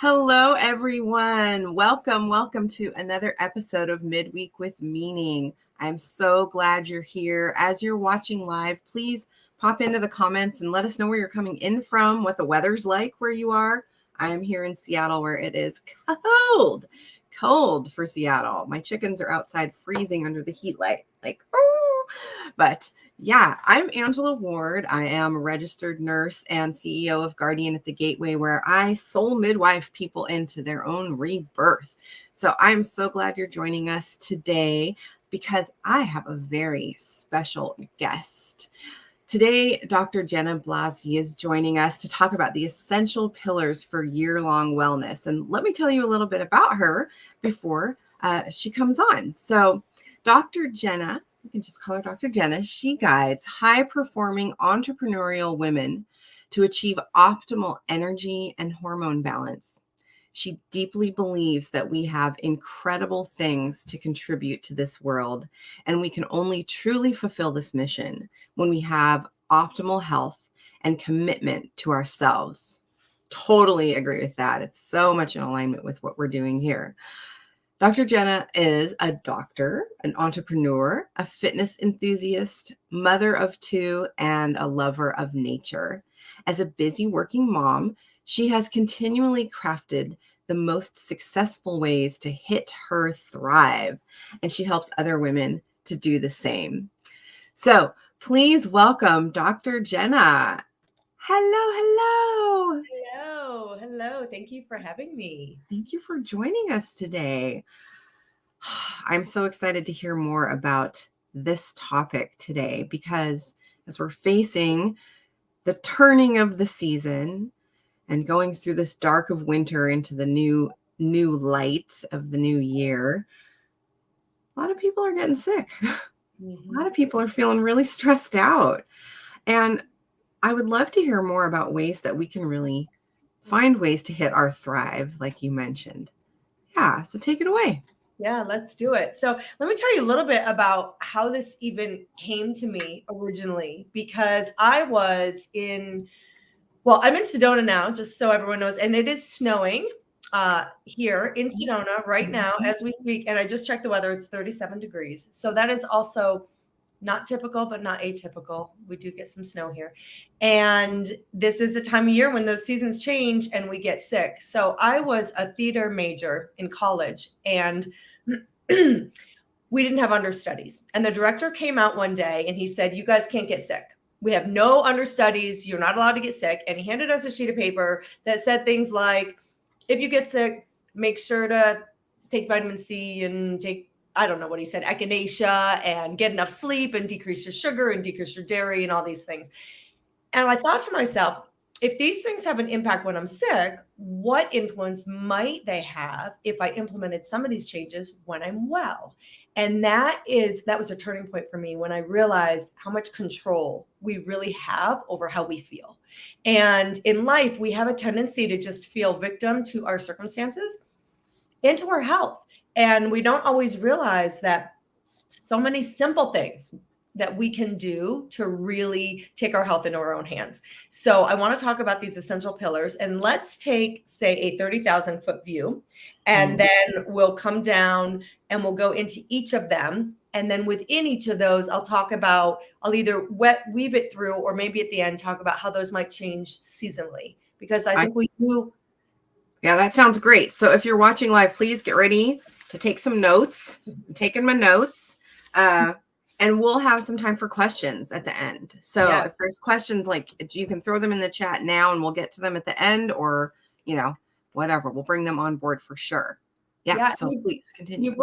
Hello, everyone. Welcome to another episode of Midweek with Meaning. I'm so glad you're here. As you're watching live, please pop into the comments and let us know where you're coming in from, what the weather's like where you are. I am here in Seattle where it is cold for Seattle. My chickens are outside freezing under the heat light, but yeah, I'm Angela Ward. I am a registered nurse and CEO of Guardian at the Gateway, where I soul midwife people into their own rebirth. So I'm so glad you're joining us today because I have a very special guest. Today, Dr. Jenna Blasi is joining us to talk about the essential pillars for year-long wellness. And let me tell you a little bit about her before she comes on. So Dr. Jenna, you can just call her Dr. Jenna, she guides high-performing entrepreneurial women to achieve optimal energy and hormone balance. She deeply believes that we have incredible things to contribute to this world, and we can only truly fulfill this mission when we have optimal health and commitment to ourselves. Totally agree with that. It's so much in alignment with what we're doing here. Dr. Jenna is a doctor, an entrepreneur, a fitness enthusiast, mother of two, and a lover of nature. As a busy working mom, she has continually crafted the most successful ways to hit her thrive, and she helps other women to do the same. So please welcome Dr. Jenna. Hello. Hello. Thank you for having me. Thank you for joining us today. I'm so excited to hear more about this topic today because as we're facing the turning of the season and going through this dark of winter into the new light of the new year, a lot of people are getting sick. A lot of people are feeling really stressed out. And I would love to hear more about ways that we can really find ways to hit our thrive, like you mentioned. Yeah, so take it away. Yeah, let's do it. So let me tell you a little bit about how this even came to me originally, because I'm in Sedona now, just so everyone knows, and it is snowing here in Sedona right now as we speak. And I just checked the weather, it's 37 degrees. So that is also not typical, but not atypical. We do get some snow here. And this is a time of year when those seasons change and we get sick. So I was a theater major in college, and we didn't have understudies. And the director came out one day and he said, "You guys can't get sick. We have no understudies. You're not allowed to get sick." And he handed us a sheet of paper that said things like, "If you get sick, make sure to take vitamin C and take," I don't know what he said, echinacea, and get enough sleep and decrease your sugar and decrease your dairy and all these things. And I thought to myself, if these things have an impact when I'm sick, what influence might they have if I implemented some of these changes when I'm well? And that was a turning point for me when I realized how much control we really have over how we feel. And in life, we have a tendency to just feel victim to our circumstances and to our health. And we don't always realize that so many simple things that we can do to really take our health into our own hands. So I want to talk about these essential pillars, and let's take, say, a 30,000 foot view, and then we'll come down and we'll go into each of them. And then within each of those, I'll either weave it through, or maybe at the end, talk about how those might change seasonally, because I think we do. Yeah, that sounds great. So if you're watching live, please get ready to take some notes. I'm taking my notes. And we'll have some time for questions at the end. So If there's questions, like, you can throw them in the chat now and we'll get to them at the end, or, whatever. We'll bring them on board for sure. Yeah, so please continue.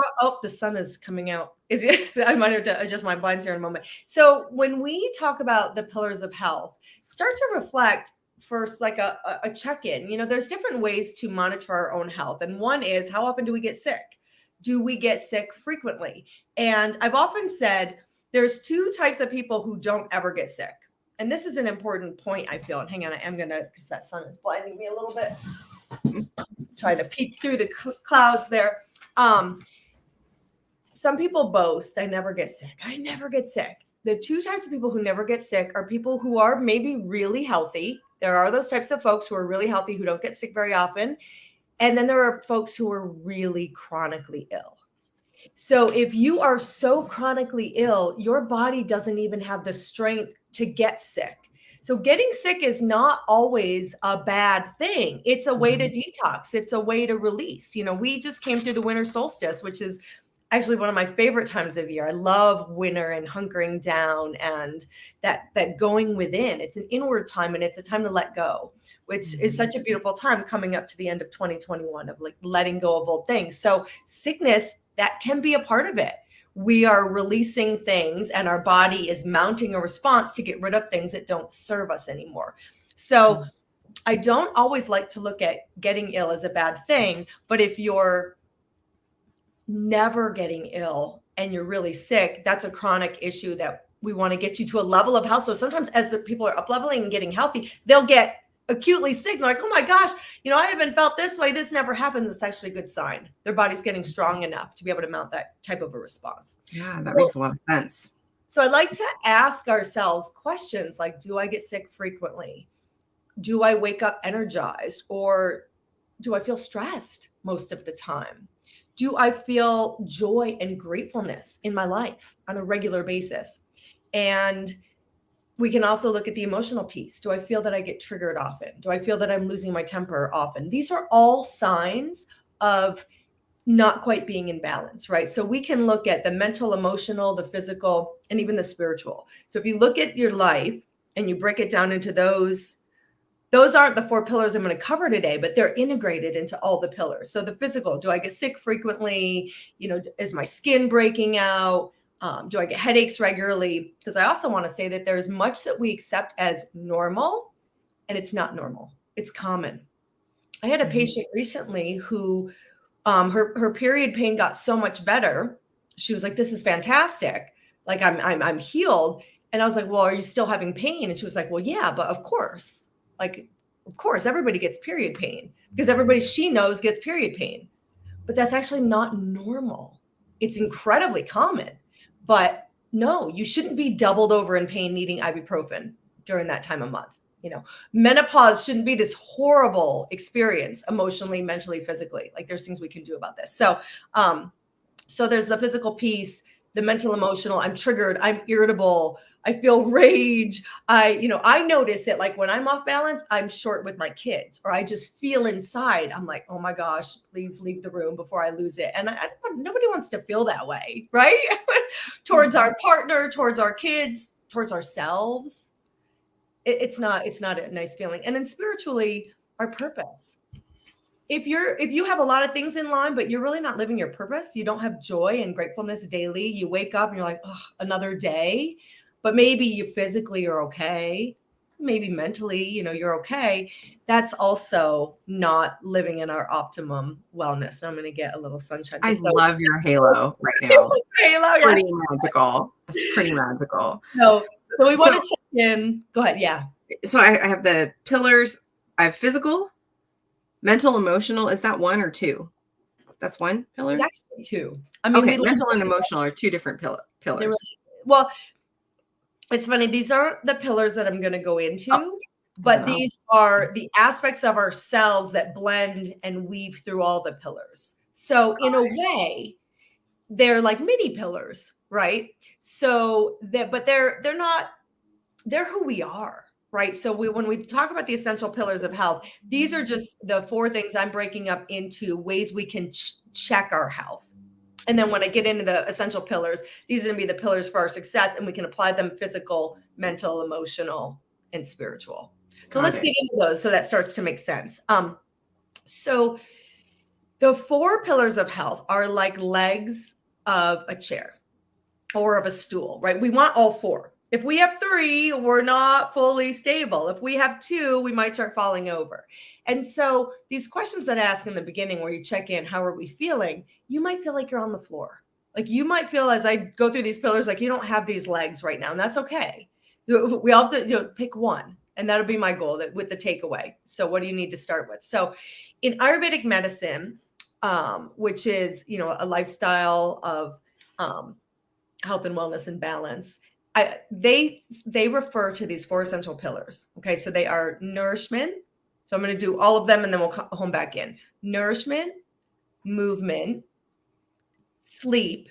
The sun is coming out. I might have to adjust my blinds here in a moment. So when we talk about the pillars of health, start to reflect first, like a check-in. There's different ways to monitor our own health. And one is, how often do we get sick? Do we get sick frequently? And I've often said there's two types of people who don't ever get sick. And this is an important point, I feel. And hang on, because that sun is blinding me a little bit. Trying to peek through the clouds there. Some people boast, "I never get sick. I never get sick." The two types of people who never get sick are people who are maybe really healthy. There are those types of folks who are really healthy who don't get sick very often. And then there are folks who are really chronically ill. So if you are so chronically ill, your body doesn't even have the strength to get sick. So getting sick is not always a bad thing. It's a way to detox. It's a way to release. We just came through the winter solstice, which is actually one of my favorite times of year. I love winter and hunkering down and that going within. It's an inward time, and it's a time to let go, which is such a beautiful time coming up to the end of 2021 of like letting go of old things. So sickness, that can be a part of it. We are releasing things and our body is mounting a response to get rid of things that don't serve us anymore. So I don't always like to look at getting ill as a bad thing, but if you're never getting ill and you're really sick, that's a chronic issue that we want to get you to a level of health. So sometimes as the people are up leveling and getting healthy, they'll get acutely sick. They're like, oh my gosh, I haven't felt this way. This never happens. It's actually a good sign. Their body's getting strong enough to be able to mount that type of a response. Yeah, that makes a lot of sense. So I like to ask ourselves questions like, do I get sick frequently? Do I wake up energized? Or do I feel stressed most of the time? Do I feel joy and gratefulness in my life on a regular basis? And we can also look at the emotional piece. Do I feel that I get triggered often? Do I feel that I'm losing my temper often? These are all signs of not quite being in balance, right? So we can look at the mental, emotional, the physical, and even the spiritual. So if you look at your life and you break it down into those aren't the 4 pillars I'm going to cover today, but they're integrated into all the pillars. So the physical, do I get sick frequently? Is my skin breaking out? Do I get headaches regularly? Because I also want to say that there's much that we accept as normal, and it's not normal. It's common. I had a patient recently who her period pain got so much better. She was like, "This is fantastic. Like I'm healed." And I was like, "Well, are you still having pain?" And she was like, "Well, yeah, but of course, everybody gets period pain because everybody she knows gets period pain, but that's actually not normal. It's incredibly common, but no, you shouldn't be doubled over in pain needing ibuprofen during that time of month. Menopause shouldn't be this horrible experience emotionally, mentally, physically. Like there's things we can do about this. So there's the physical piece, the mental, emotional. I'm triggered. I'm irritable. I feel rage. I notice it like when I'm off balance, I'm short with my kids, or I just feel inside. I'm like, oh my gosh, please leave the room before I lose it. And nobody wants to feel that way, right? Towards our partner, towards our kids, towards ourselves. It's not a nice feeling. And then spiritually, our purpose. If you have a lot of things in line, but you're really not living your purpose, you don't have joy and gratefulness daily. You wake up and you're like, oh, another day. But maybe you physically are okay. Maybe mentally, you're okay. That's also not living in our optimum wellness. I'm going to get a little sunshine. I love your halo right now. Halo, yeah. Pretty magical. It's pretty magical. So we want to check in. Go ahead. Yeah. So I have the pillars. I have physical, mental, emotional. Is that 1 or 2? That's 1 pillar? It's actually 2. I mean, okay, mental and emotional are 2 different pillars. Well, it's funny. These aren't the pillars that I'm going to go into, but these are the aspects of ourselves that blend and weave through all the pillars. So in a way, they're like mini pillars, right? So but they're who we are, right? So when we talk about the essential pillars of health, these are just the 4 things I'm breaking up into ways we can check our health. And then when I get into the essential pillars, these are going to be the pillars for our success, and we can apply them physical, mental, emotional, and spiritual. So let's get into those so that starts to make sense. So the 4 pillars of health are like legs of a chair or of a stool, right? We want all 4. If we have 3, we're not fully stable. If we have 2, we might start falling over. And so these questions that I ask in the beginning where you check in, how are we feeling? You might feel like you're on the floor. Like you might feel as I go through these pillars, like you don't have these legs right now. And that's okay. We all have to pick one. And that'll be my goal with the takeaway. So what do you need to start with? So in Ayurvedic medicine, which is, a lifestyle of health and wellness and balance, they refer to these 4 essential pillars. Okay. So they are nourishment, So I'm going to do all of them and then we'll come home back in. Nourishment, movement, sleep.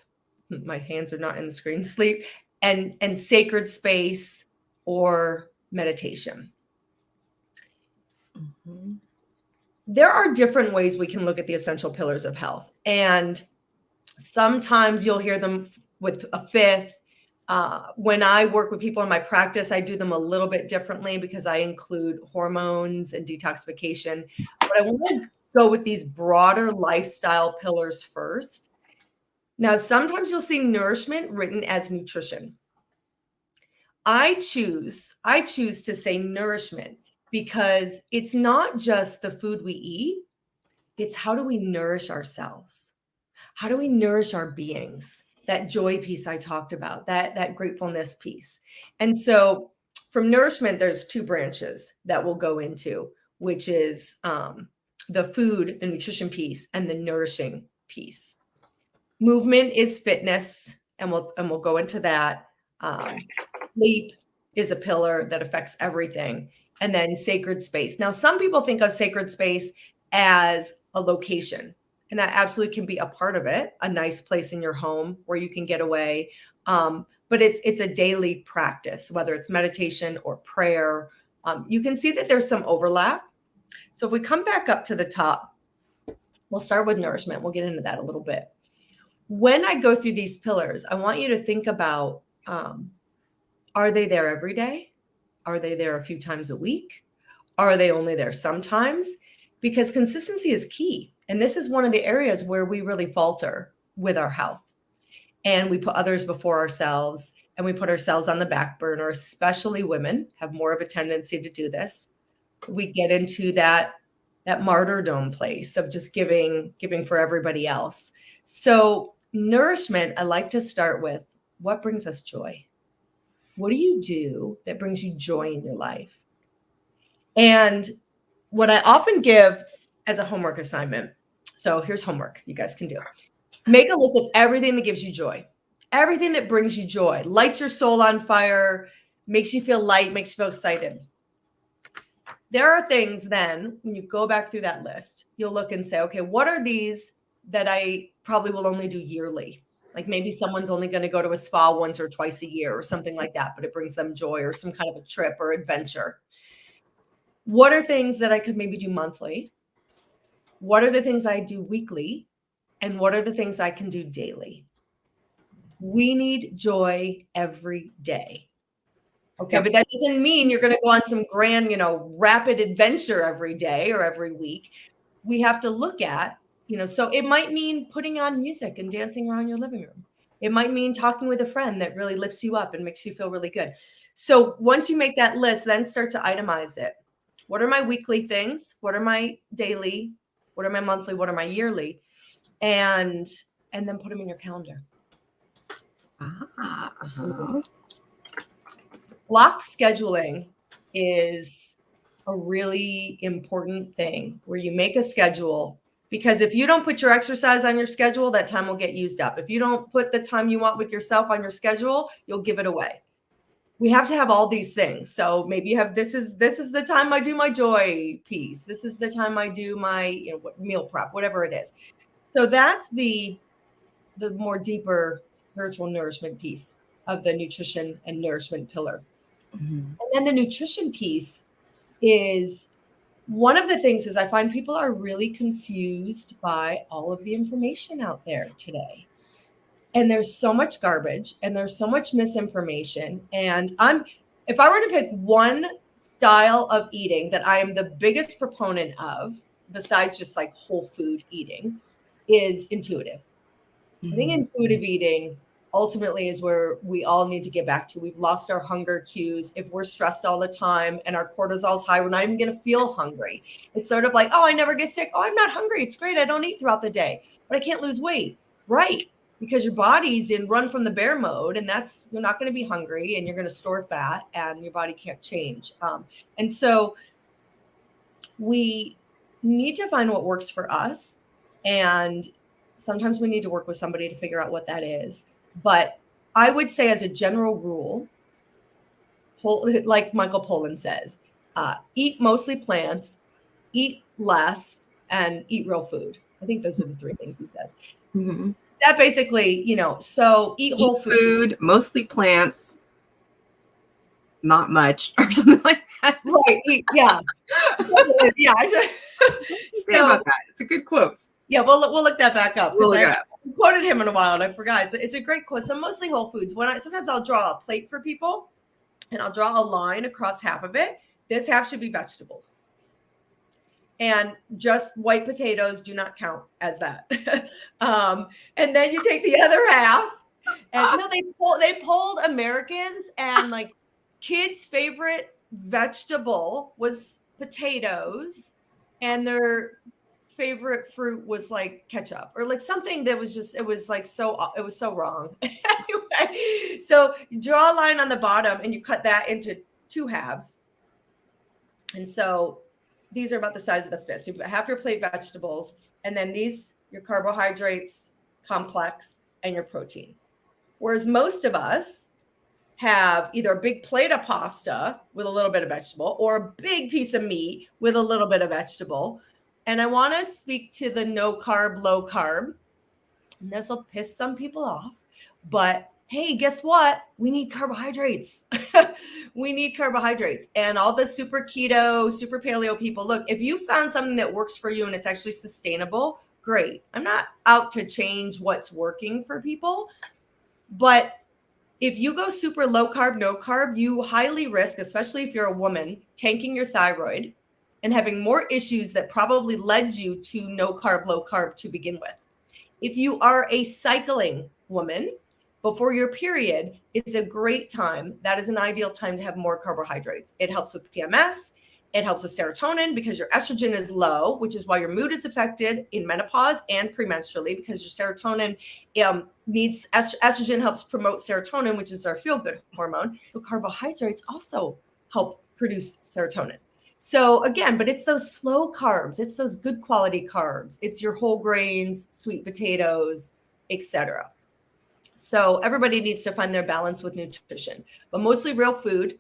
My hands are not in the screen. Sleep and sacred space or meditation. Mm-hmm. There are different ways we can look at the essential pillars of health. And sometimes you'll hear them with a fifth. When I work with people in my practice, I do them a little bit differently because I include hormones and detoxification. But I want to go with these broader lifestyle pillars first. Now, sometimes you'll see nourishment written as nutrition. I choose to say nourishment because it's not just the food we eat, it's how do we nourish ourselves? How do we nourish our beings? That joy piece I talked about, that gratefulness piece. And so from nourishment, there's two branches that we'll go into, which is the food, the nutrition piece, and the nourishing piece. Movement is fitness, and we'll go into that. Sleep is a pillar that affects everything. And then sacred space. Now, some people think of sacred space as a location, and that absolutely can be a part of it, a nice place in your home where you can get away. But it's a daily practice, whether it's meditation or prayer. You can see that there's some overlap. So if we come back up to the top, we'll start with nourishment. We'll get into that a little bit. When I go through these pillars, I want you to think about, are they there every day? Are they there a few times a week? Are they only there sometimes? Because consistency is key. And this is one of the areas where we really falter with our health. And we put others before ourselves, and we put ourselves on the back burner. Especially women have more of a tendency to do this. We get into that martyrdom place of just giving for everybody else. So nourishment, I like to start with what brings us joy. What do you do that brings you joy in your life? And what I often give as a homework assignment, so here's homework you guys can do. Make a list of everything that gives you joy, everything that brings you joy, lights your soul on fire, makes you feel light, makes you feel excited. There are things then, when you go back through that list, you'll look and say, okay, what are these that I probably will only do yearly? Like maybe someone's only going to go to a spa once or twice a year or something like that, but it brings them joy, or some kind of a trip or adventure. What are things that I could maybe do monthly? What are the things I do weekly? And what are the things I can do daily? We need joy every day. Okay, but that doesn't mean you're going to go on some grand, rapid adventure every day or every week. We have to look at, so it might mean putting on music and dancing around your living room. It might mean talking with a friend that really lifts you up and makes you feel really good. So once you make that list, then start to itemize it. What are my weekly things? What are my daily? What are my monthly? What are my yearly? And then put them in your calendar. Block scheduling is a really important thing where you make a schedule, because if you don't put your exercise on your schedule, that time will get used up. If you don't put the time you want with yourself on your schedule, you'll give it away. We have to have all these things. So maybe you have, this is the time I do my joy piece. This is the time I do my meal prep, whatever it is. So that's the more deeper spiritual nourishment piece of the nutrition and nourishment pillar. Mm-hmm. And then the nutrition piece is one of the things is I find people are really confused by all of the information out there today. And there's so much garbage and there's so much misinformation. And if I were to pick one style of eating that I am the biggest proponent of, besides just like whole food eating, is intuitive. Mm-hmm. I think intuitive eating ultimately is where we all need to get back to. We've lost our hunger cues. If we're stressed all the time and our cortisol's high, we're not even going to feel hungry. It's sort of like, oh, I never get sick. Oh, I'm not hungry. It's great. I don't eat throughout the day, but I can't lose weight. Right. Because your body's in run from the bear mode, and you're not going to be hungry and you're going to store fat and your body can't change. And so we need to find what works for us. And sometimes we need to work with somebody to figure out what that is. But I would say as a general rule, like Michael Pollan says, eat mostly plants, eat less, and eat real food. I think those are the three things he says. Mm-hmm. That basically, so eat whole foods. Food, mostly plants, not much, or something like that. Right. Yeah. Yeah. Say about that. It's a good quote. Yeah, we'll look that back up because I up. quoted him in a while and I forgot. It's a great quote. So mostly whole foods. Sometimes I'll draw a plate for people and I'll draw a line across half of it. This half should be vegetables. And just white potatoes do not count as that. And then you take the other half, and they polled Americans, and like kids' favorite vegetable was potatoes, and their favorite fruit was like ketchup or like something that was just it was so wrong. Anyway, so you draw a line on the bottom and you cut that into two halves, and so these are about the size of the fist. You've got half your plate vegetables, and then these, your carbohydrates, complex, and your protein. Whereas most of us have either a big plate of pasta with a little bit of vegetable or a big piece of meat with a little bit of vegetable. And I want to speak to the no carb, low carb. And this will piss some people off, but hey, guess what? We need carbohydrates. We need carbohydrates. And all the super keto, super paleo people, look, if you found something that works for you and it's actually sustainable, great. I'm not out to change what's working for people. But if you go super low carb, no carb, you highly risk, especially if you're a woman, tanking your thyroid and having more issues that probably led you to no carb, low carb to begin with. If you are a cycling woman, before your period is a great time. That is an ideal time to have more carbohydrates. It helps with PMS. It helps with serotonin because your estrogen is low, which is why your mood is affected in menopause and premenstrually because your serotonin needs estrogen helps promote serotonin, which is our feel-good hormone. So carbohydrates also help produce serotonin. So again, but it's those slow carbs. It's those good quality carbs. It's your whole grains, sweet potatoes, etc. So everybody needs to find their balance with nutrition, but mostly real food.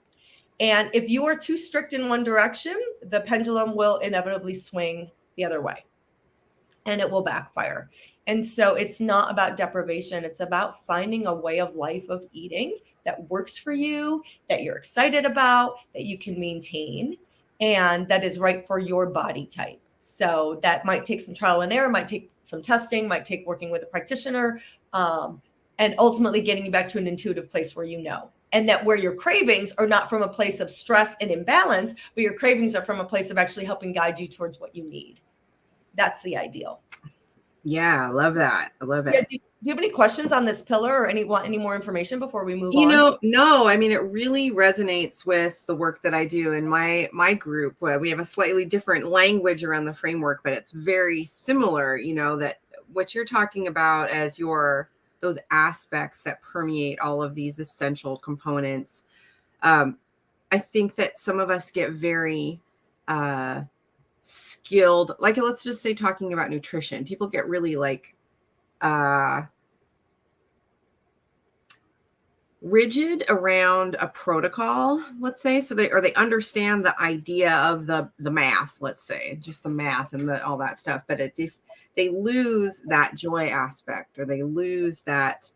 And if you are too strict in one direction, the pendulum will inevitably swing the other way and it will backfire. And so it's not about deprivation. It's about finding a way of life of eating that works for you, that you're excited about, that you can maintain, and that is right for your body type. So that might take some trial and error, might take some testing, might take working with a practitioner, and ultimately getting you back to an intuitive place where you know. And that where your cravings are not from a place of stress and imbalance, but your cravings are from a place of actually helping guide you towards what you need. That's the ideal. Yeah, I love that. I love it. Yeah, do you have any questions on this pillar or any more information before we move on? No, I mean, it really resonates with the work that I do in my group, where we have a slightly different language around the framework, but it's very similar, that what you're talking about as those aspects that permeate all of these essential components. I think that some of us get very skilled, like let's just say talking about nutrition, people get really rigid around a protocol, let's say, so they understand the idea of the math, let's say, just the math and all that stuff, but if they lose that joy aspect, or they lose that,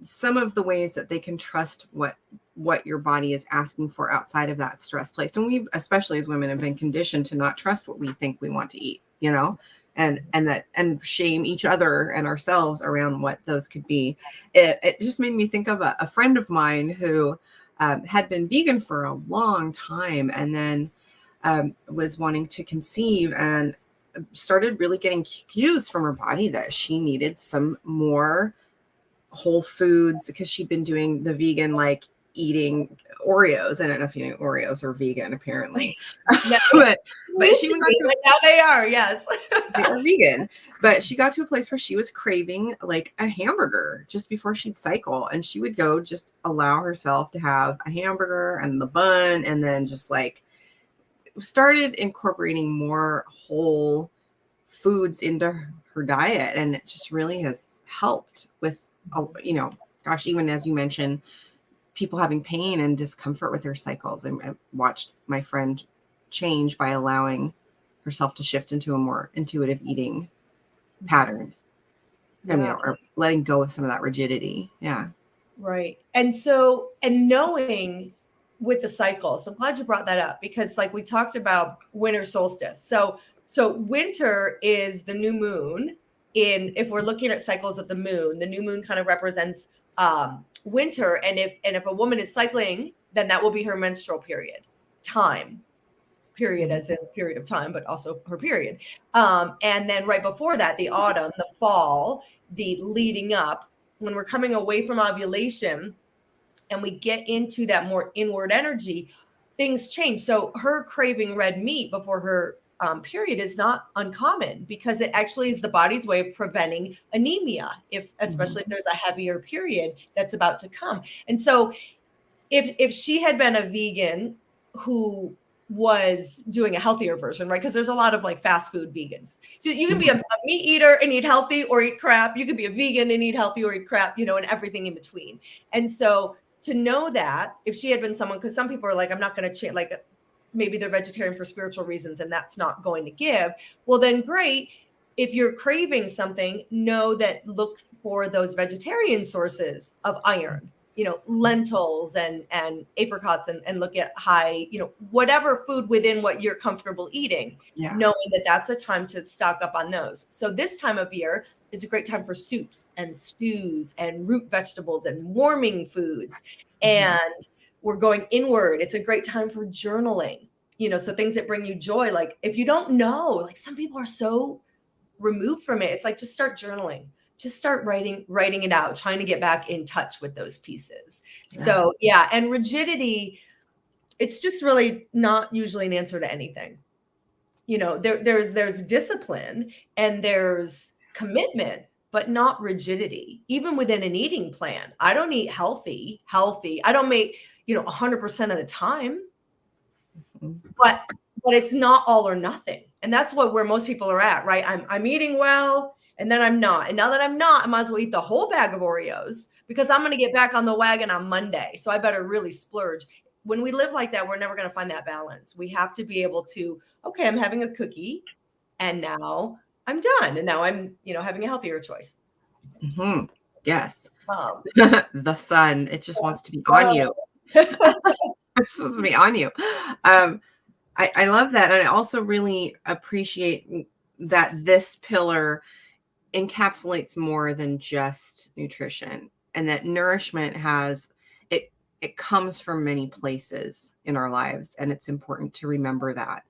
some of the ways that they can trust what your body is asking for outside of that stress place. And we've, especially as women, have been conditioned to not trust what we think we want to eat, and shame each other and ourselves around what those could be. It just made me think of a friend of mine who had been vegan for a long time, and then was wanting to conceive and started really getting cues from her body that she needed some more whole foods, because she'd been doing the vegan, eating Oreos. I don't know if you know Oreos are vegan, apparently. Yeah, but she went now they are, yes. They are vegan. But she got to a place where she was craving a hamburger just before she'd cycle, and she would go just allow herself to have a hamburger and the bun, and then just started incorporating more whole foods into her diet, and it just really has helped with, even as you mentioned, people having pain and discomfort with their cycles. I watched my friend change by allowing herself to shift into a more intuitive eating pattern. Yeah. I mean, or letting go of some of that rigidity. Yeah. Right. And so, and knowing with the cycle. So I'm glad you brought that up, because like we talked about winter solstice. So winter is the new moon. If we're looking at cycles of the new moon kind of represents winter. And if a woman is cycling, then that will be her menstrual period as in period of time, but also her period. And then right before that, the autumn, the fall, the leading up, when we're coming away from ovulation and we get into that more inward energy, things change. So her craving red meat before her period is not uncommon, because it actually is the body's way of preventing anemia, especially if there's a heavier period that's about to come. And so if she had been a vegan who was doing a healthier version, right? Because there's a lot of like fast food vegans. So you can be a meat eater and eat healthy or eat crap. You could be a vegan and eat healthy or eat crap, and everything in between. And so to know that if she had been someone, because some people are like, I'm not going to change, like maybe they're vegetarian for spiritual reasons and that's not going to give. Well, then great. If you're craving something, know that look for those vegetarian sources of iron. Lentils and apricots, and look at high, whatever food within what you're comfortable eating, knowing that that's a time to stock up on those. So this time of year is a great time for soups and stews and root vegetables and warming foods. And we're going inward. It's a great time for journaling, so things that bring you joy. Like if you don't know, like some people are so removed from it. It's like, just start journaling. Just start writing it out, trying to get back in touch with those pieces. Yeah. So yeah. And rigidity, it's just really not usually an answer to anything. There's discipline and there's commitment, but not rigidity. Even within an eating plan, I don't eat healthy. I don't make, 100% of the time, but it's not all or nothing. And that's where most people are at, right? I'm eating well, and then I'm not. And now that I'm not, I might as well eat the whole bag of Oreos, because I'm going to get back on the wagon on Monday. So I better really splurge. When we live like that, we're never going to find that balance. We have to be able to, okay, I'm having a cookie and now I'm done. And now I'm, having a healthier choice. Yes. The sun, it just wants to be on you. It's supposed to be on you. I love that. And I also really appreciate that this pillar encapsulates more than just nutrition, and that nourishment it comes from many places in our lives, and it's important to remember that.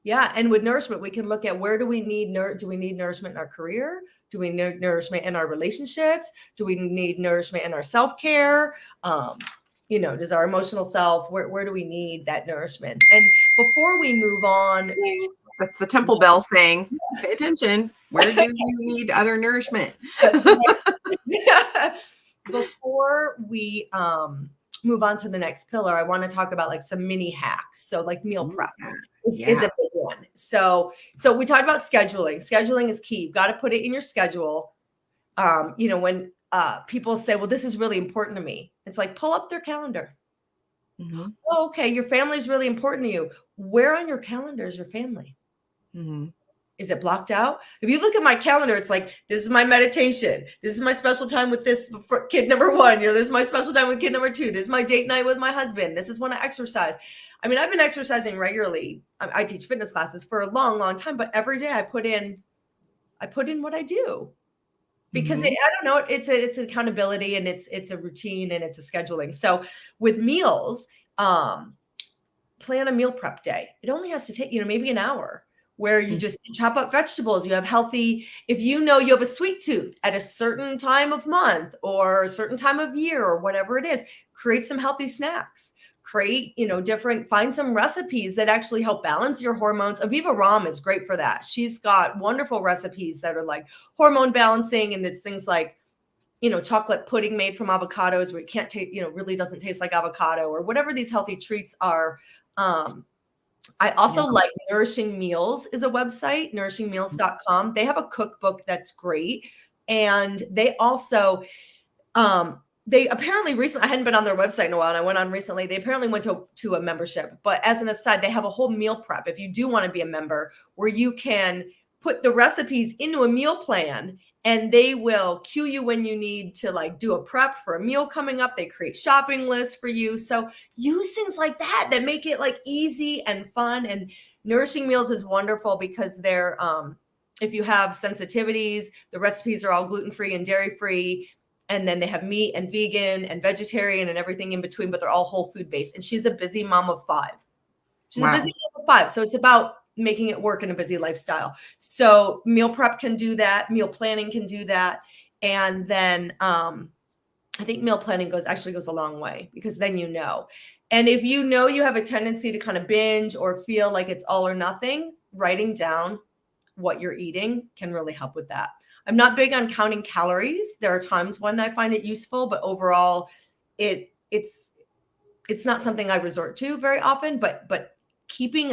Yeah. And with nourishment, we can look at where do we need nourishment in our career? Do we need nourishment in our relationships? Do we need nourishment in our self-care? Does our emotional self, where do we need that nourishment? And before we move on, that's the temple bell saying, pay attention. Where do you need other nourishment? Before we move on to the next pillar, I want to talk about like some mini hacks. So like meal prep is a big one. So we talked about scheduling. Scheduling is key. You've got to put it in your schedule. When people say, well, this is really important to me, it's like, pull up their calendar. Oh, okay. Your family is really important to you. Where on your calendar is your family? Is it blocked out? If you look at my calendar, it's like, this is my meditation. This is my special time with this for kid number 1. This is my special time with kid number 2. This is my date night with my husband. This is when I exercise. I mean, I've been exercising regularly. I teach fitness classes for a long, long time, but every day I put in what I do, because I don't know, it's accountability, and it's a routine, and it's a scheduling. So with meals, plan a meal prep day. It only has to take, maybe an hour, where you just chop up vegetables. You have healthy, if you have a sweet tooth at a certain time of month or a certain time of year or whatever it is, create some healthy snacks. Create, find some recipes that actually help balance your hormones. Aviva Ram is great for that. She's got wonderful recipes that are like hormone balancing, and it's things like, chocolate pudding made from avocados where it can't taste, really doesn't taste like avocado, or whatever these healthy treats are. I also like Nourishing Meals is a website, nourishingmeals.com. They have a cookbook that's great. And they also, they apparently recently, I hadn't been on their website in a while, and I went on recently. They apparently went to a membership, but as an aside, they have a whole meal prep if you do want to be a member, where you can put the recipes into a meal plan, and they will cue you when you need to like do a prep for a meal coming up. They create shopping lists for you. So use things like that make it like easy and fun. And Nourishing Meals is wonderful because they're if you have sensitivities, the recipes are all gluten-free and dairy-free. And then they have meat and vegan and vegetarian and everything in between, but they're all whole food based. And she's a busy mom of 5. She's a busy mom of 5. So it's about making it work in a busy lifestyle. So meal prep can do that. Meal planning can do that. And then I think meal planning goes a long way, because then you know. And if you know you have a tendency to kind of binge or feel like it's all or nothing, writing down what you're eating can really help with that. I'm not big on counting calories. There are times when I find it useful, but overall it's not something I resort to very often, but keeping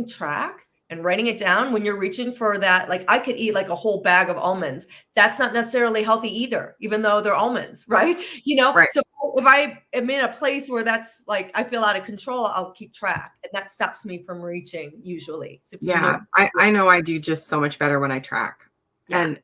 track and writing it down when you're reaching for that. Like I could eat like a whole bag of almonds. That's not necessarily healthy either, even though they're almonds, right? Right. So if I am in a place where that's like, I feel out of control, I'll keep track, and that stops me from reaching usually. So I know I do just so much better when I track. And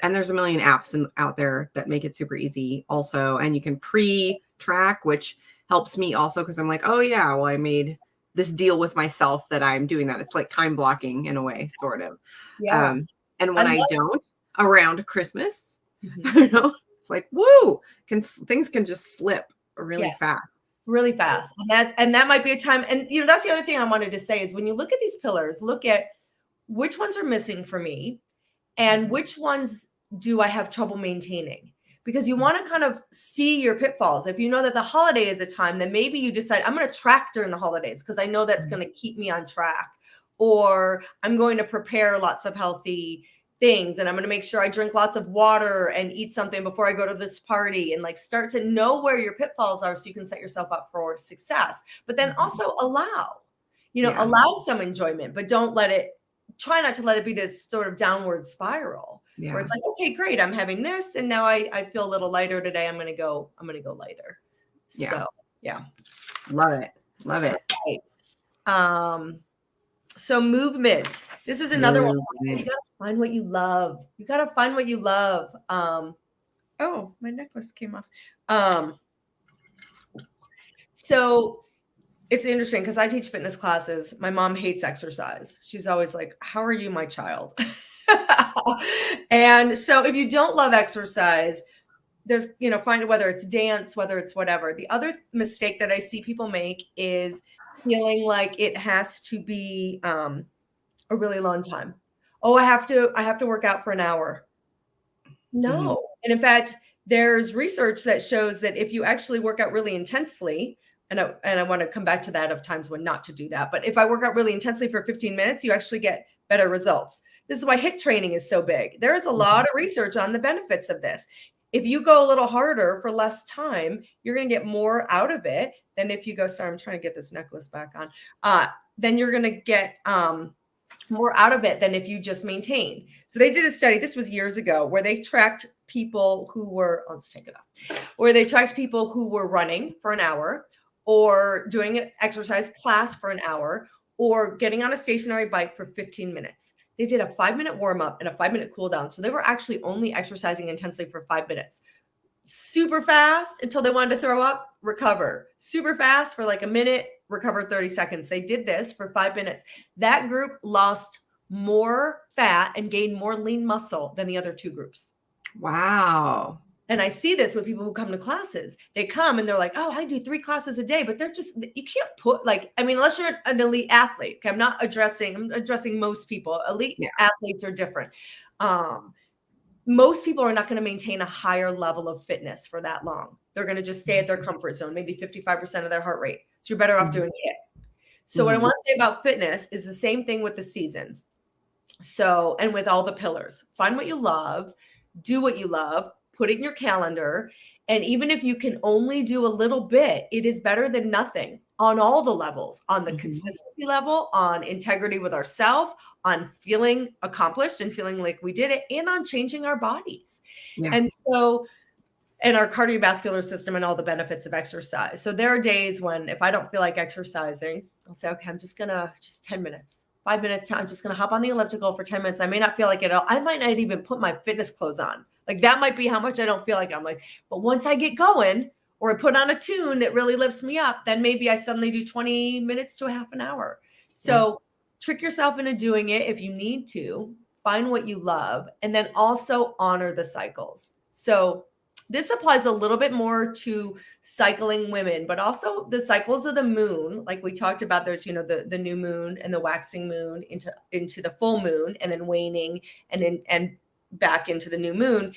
there's a million apps out there that make it super easy also. And you can pre-track, which helps me also, because I'm like, oh yeah, well, I made this deal with myself that I'm doing that. It's like time blocking in a way, sort of. Yeah. And when I don't, around Christmas, it's like, woo, things can just slip really fast. Really fast. And that might be a time. And that's the other thing I wanted to say is, when you look at these pillars, look at which ones are missing for me and which ones do I have trouble maintaining, because you want to kind of see your pitfalls. If you know that the holiday is a time, then maybe you decide, I'm going to track during the holidays because I know that's going to keep me on track, or I'm going to prepare lots of healthy things, and I'm going to make sure I drink lots of water and eat something before I go to this party, and like start to know where your pitfalls are so you can set yourself up for success. But then also allow some enjoyment, but try not to let it be this sort of downward spiral where it's like, okay, great, I'm having this, and now I feel a little lighter today. I'm going to go lighter. Yeah. So, yeah. Love it. Right. So movement. This is another one. You got to find what you love. Oh, my necklace came off. So it's interesting because I teach fitness classes. My mom hates exercise. She's always like, how are you, my child? And so if you don't love exercise, there's, find it, whether it's dance, whether it's whatever. The other mistake that I see people make is feeling like it has to be a really long time. Oh, I have to work out for an hour. No. And in fact, there's research that shows that if you actually work out really intensely, and I want to come back to that of times when not to do that, but if I work out really intensely for 15 minutes, you actually get better results. This is why HIIT training is so big. There is a lot of research on the benefits of this. If you go a little harder for less time, you're going to get more out of it than if you go, sorry, I'm trying to get this necklace back on. Then you're going to get more out of it than if you just maintain. So they did a study, this was years ago, where they tracked people who were, let's take it off, where they tracked people who were running for an hour, or doing an exercise class for an hour, or getting on a stationary bike for 15 minutes. They did a 5-minute warm up and a 5-minute cool down. So they were actually only exercising intensely for 5 minutes. Super fast until they wanted to throw up, recover. Super fast for like a minute, recover 30 seconds. They did this for 5 minutes. That group lost more fat and gained more lean muscle than the other two groups. Wow. And I see this with people who come to classes. They come and they're like, oh, I do 3 classes a day, but they're just, you can't put unless you're an elite athlete. Okay, I'm addressing most people. Elite athletes are different. Most people are not going to maintain a higher level of fitness for that long. They're going to just stay at their comfort zone, maybe 55% of their heart rate. So you're better off doing it. So what I want to say about fitness is the same thing with the seasons. So, and with all the pillars, find what you love, do what you love, put it in your calendar. And even if you can only do a little bit, it is better than nothing on all the levels, on the consistency level, on integrity with ourselves, on feeling accomplished and feeling like we did it, and on changing our bodies. Yeah. And so and our cardiovascular system and all the benefits of exercise. So there are days when if I don't feel like exercising, I'll say, okay, I'm just 10 minutes, 5 minutes time. I'm just going to hop on the elliptical for 10 minutes. I may not feel like it at all. I might not even put my fitness clothes on. Like that might be how much I don't feel like I'm like, but once I get going or I put on a tune that really lifts me up, then maybe I suddenly do 20 minutes to a half an hour. So trick yourself into doing it if you need to. Find what you love, and then also honor the cycles. So this applies a little bit more to cycling women, but also the cycles of the moon. Like we talked about, there's, the new moon and the waxing moon into the full moon, and then waning, and back into the new moon.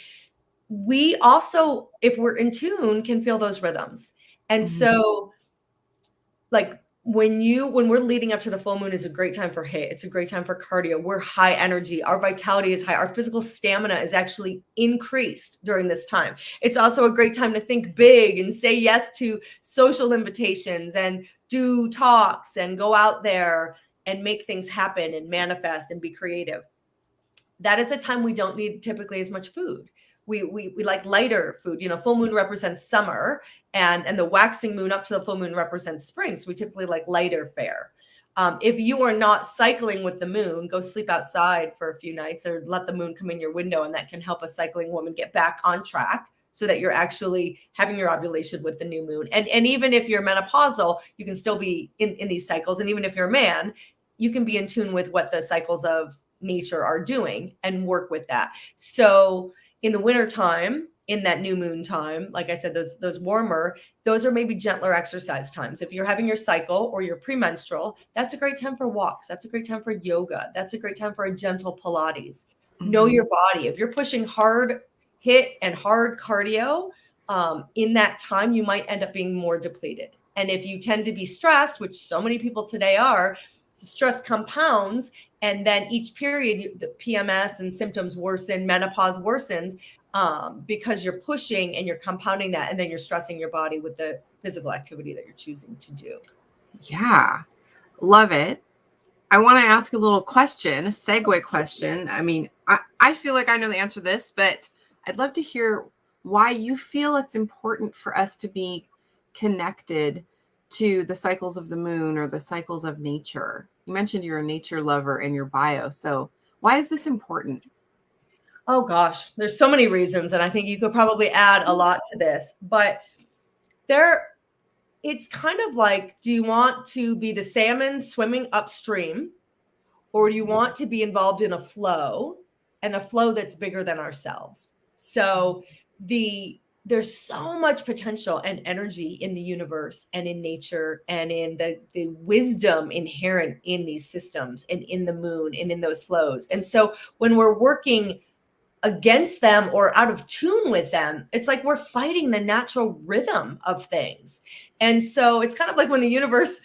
We also, if we're in tune, can feel those rhythms. And so like when we're leading up to the full moon is a great time for HIIT. It's a great time for cardio. We're high energy. Our vitality is high. Our physical stamina is actually increased during this time. It's also a great time to think big and say yes to social invitations and do talks and go out there and make things happen and manifest and be creative. That is a time we don't need typically as much food. We like lighter food. Full moon represents summer, and the waxing moon up to the full moon represents spring. So we typically like lighter fare. If you are not cycling with the moon, go sleep outside for a few nights or let the moon come in your window, and that can help a cycling woman get back on track so that you're actually having your ovulation with the new moon. And even if you're menopausal, you can still be in these cycles. And even if you're a man, you can be in tune with what the cycles of nature are doing and work with that. So in the winter time, in that new moon time, like I said, those warmer, those are maybe gentler exercise times. If you're having your cycle or your premenstrual, that's a great time for walks. That's a great time for yoga. That's a great time for a gentle Pilates. Know your body. If you're pushing hard HIIT and hard cardio, in that time, you might end up being more depleted. And if you tend to be stressed, which so many people today are, stress compounds, and then each period the PMS and symptoms worsen, menopause worsens, because you're pushing and you're compounding that, and then you're stressing your body with the physical activity that you're choosing to do. Yeah, love it. I want to ask a little question, a segue question. I mean, I feel like I know the answer to this, but I'd love to hear why you feel it's important for us to be connected to the cycles of the moon or the cycles of nature. You mentioned you're a nature lover in your bio. So why is this important? Oh gosh, there's so many reasons. And I think you could probably add a lot to this, but it's kind of like, do you want to be the salmon swimming upstream, or do you want to be involved in a flow, and a flow that's bigger than ourselves? So there's so much potential and energy in the universe and in nature and in the wisdom inherent in these systems and in the moon and in those flows. And so when we're working against them or out of tune with them, it's like we're fighting the natural rhythm of things. And so it's kind of like when the universe,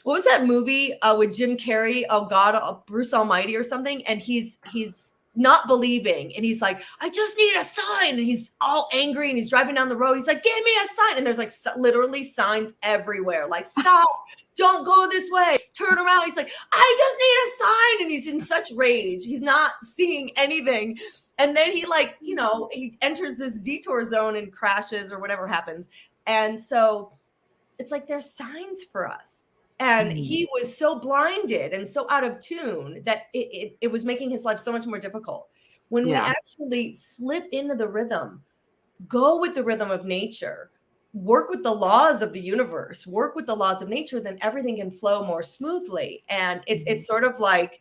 what was that movie with Jim Carrey? Oh God, Bruce Almighty or something. And he's not believing. And he's like, I just need a sign. And he's all angry and he's driving down the road. He's like, give me a sign. And there's like literally signs everywhere. Like, stop, don't go this way, turn around. He's like, I just need a sign. And he's in such rage. He's not seeing anything. And then he he enters this detour zone and crashes or whatever happens. And so it's like, there's signs for us. And he was so blinded and so out of tune that it was making his life so much more difficult. When we actually slip into the rhythm, go with the rhythm of nature, work with the laws of the universe, work with the laws of nature, then everything can flow more smoothly. And it's sort of like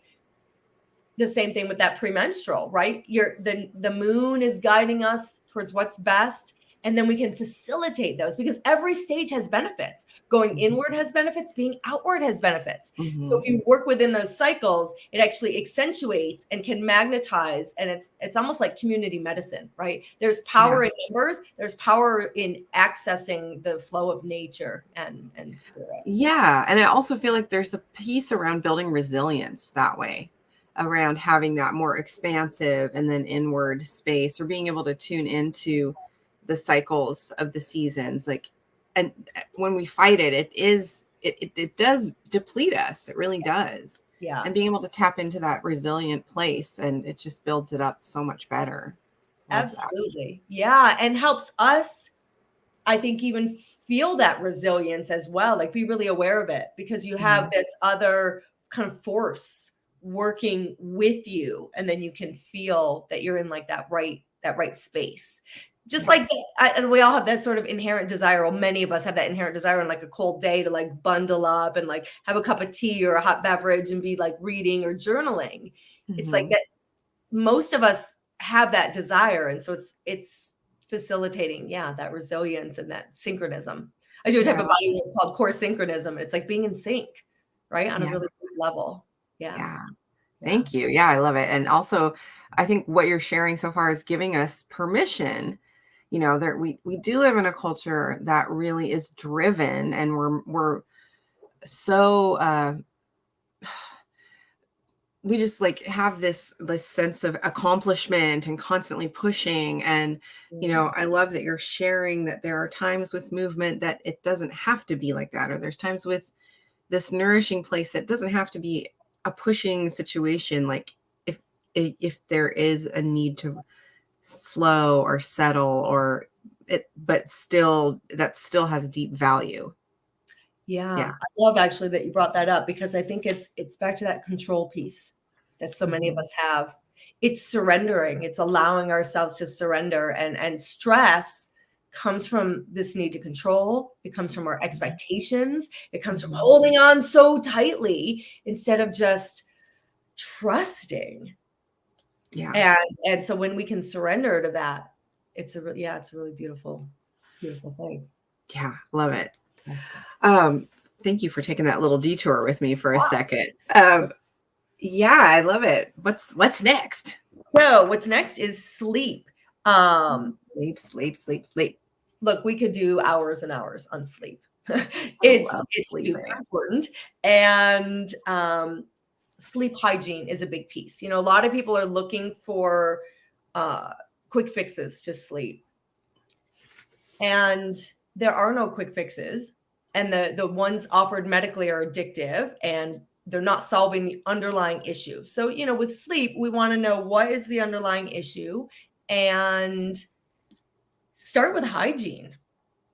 the same thing with that premenstrual, right? The moon is guiding us towards what's best. And then we can facilitate those, because every stage has benefits. Going inward has benefits, being outward has benefits. So if you work within those cycles, it actually accentuates and can magnetize. And it's almost like community medicine, right? There's power in numbers. There's power in accessing the flow of nature and spirit. Yeah. And I also feel like there's a piece around building resilience that way, around having that more expansive and then inward space, or being able to tune into the cycles of the seasons. Like, and when we fight it, it does deplete us. It really does. Yeah. And being able to tap into that resilient place, and it just builds it up so much better. Love that. Absolutely. Yeah. And helps us, I think, even feel that resilience as well. Like be really aware of it because you have this other kind of force working with you. And then you can feel that you're in like that right space. Just like and we all have that sort of inherent desire, or many of us have that inherent desire on like a cold day to like bundle up and like have a cup of tea or a hot beverage and be like reading or journaling. It's like that most of us have that desire. And so it's facilitating, that resilience and that synchronism. I do a type of body work called core synchronism. It's like being in sync, right? On a really deep level. Yeah. Thank you. Yeah, I love it. And also, I think what you're sharing so far is giving us permission. You know, that we do live in a culture that really is driven, and we're so we just like have this sense of accomplishment and constantly pushing. And you know, I love that you're sharing that there are times with movement that it doesn't have to be like that, or there's times with this nourishing place that doesn't have to be a pushing situation. Like if there is a need to slow or settle or it, but still that still has deep value. Yeah. I love actually that you brought that up because I think it's back to that control piece that so many of us have. It's surrendering. It's allowing ourselves to surrender, and stress comes from this need to control. It comes from our expectations. It comes from holding on so tightly instead of just trusting. Yeah. And so when we can surrender to that, it's a really beautiful thing. Yeah. Love it. Thank you for taking that little detour with me for a second. Yeah, I love it. What's next? So what's next is sleep. Sleep. Look, we could do hours and hours on sleep. It's super important. And sleep hygiene is a big piece. You know, a lot of people are looking for quick fixes to sleep. And there are no quick fixes. And the ones offered medically are addictive, and they're not solving the underlying issue. So, you know, with sleep, we want to know what is the underlying issue and start with hygiene.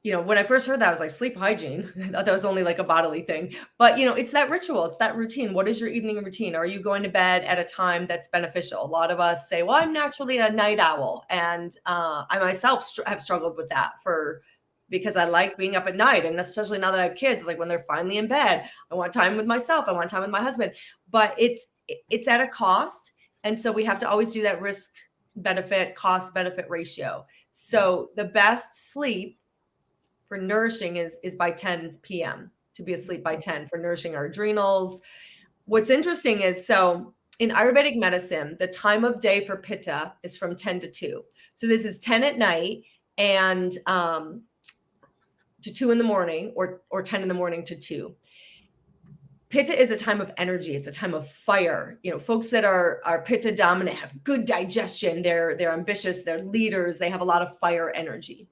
You know, when I first heard that, I was like, sleep hygiene. I thought that was only like a bodily thing. But, you know, it's that ritual. It's that routine. What is your evening routine? Are you going to bed at a time that's beneficial? A lot of us say, well, I'm naturally a night owl. And I myself have struggled with that because I like being up at night. And especially now that I have kids, it's like when they're finally in bed, I want time with myself. I want time with my husband. But it's at a cost. And so we have to always do that risk benefit, cost benefit ratio. So the best sleep for nourishing is by 10 p.m. to be asleep by 10 for nourishing our adrenals. What's interesting is, so in Ayurvedic medicine, the time of day for Pitta is from 10 to 2. So this is 10 at night and to 2 in the morning, or 10 in the morning to 2. Pitta is a time of energy. It's a time of fire. You know, folks that are Pitta dominant have good digestion. They're ambitious. They're leaders. They have a lot of fire energy.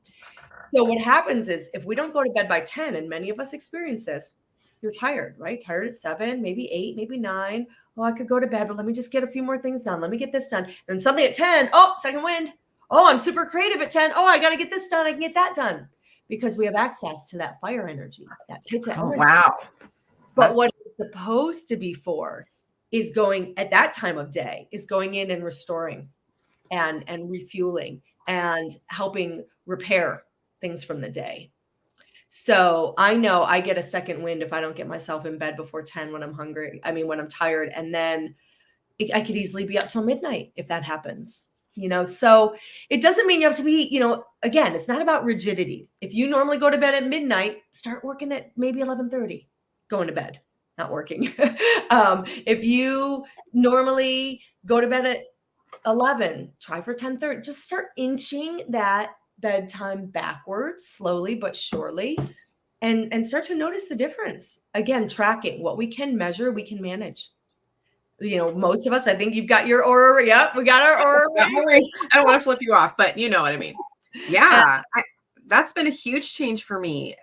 So what happens is if we don't go to bed by 10, and many of us experience this, you're tired, right? Tired at 7, maybe 8, maybe 9. Oh, I could go to bed, but let me just get a few more things done. Let me get this done. And suddenly at 10, oh, second wind. Oh, I'm super creative at 10. Oh, I got to get this done. I can get that done because we have access to that fire energy, that Pitta energy. Wow. But what it's supposed to be for is going at that time of day is going in and restoring and refueling and helping repair things from the day. So I know I get a second wind if I don't get myself in bed before 10 when I'm hungry. I mean, when I'm tired, and then I could easily be up till midnight if that happens, you know? So it doesn't mean you have to be, you know, again, it's not about rigidity. If you normally go to bed at midnight, start working at maybe 11:30, going to bed, not working. If you normally go to bed at 11, try for 10:30, just start inching that bedtime backwards slowly but surely, and start to notice the difference. Again, tracking what we can measure, we can manage. You know, most of us, I think you've got your aura. Yep, we got our aura. I don't want to flip you off, but you know what I mean. Yeah, that's been a huge change for me.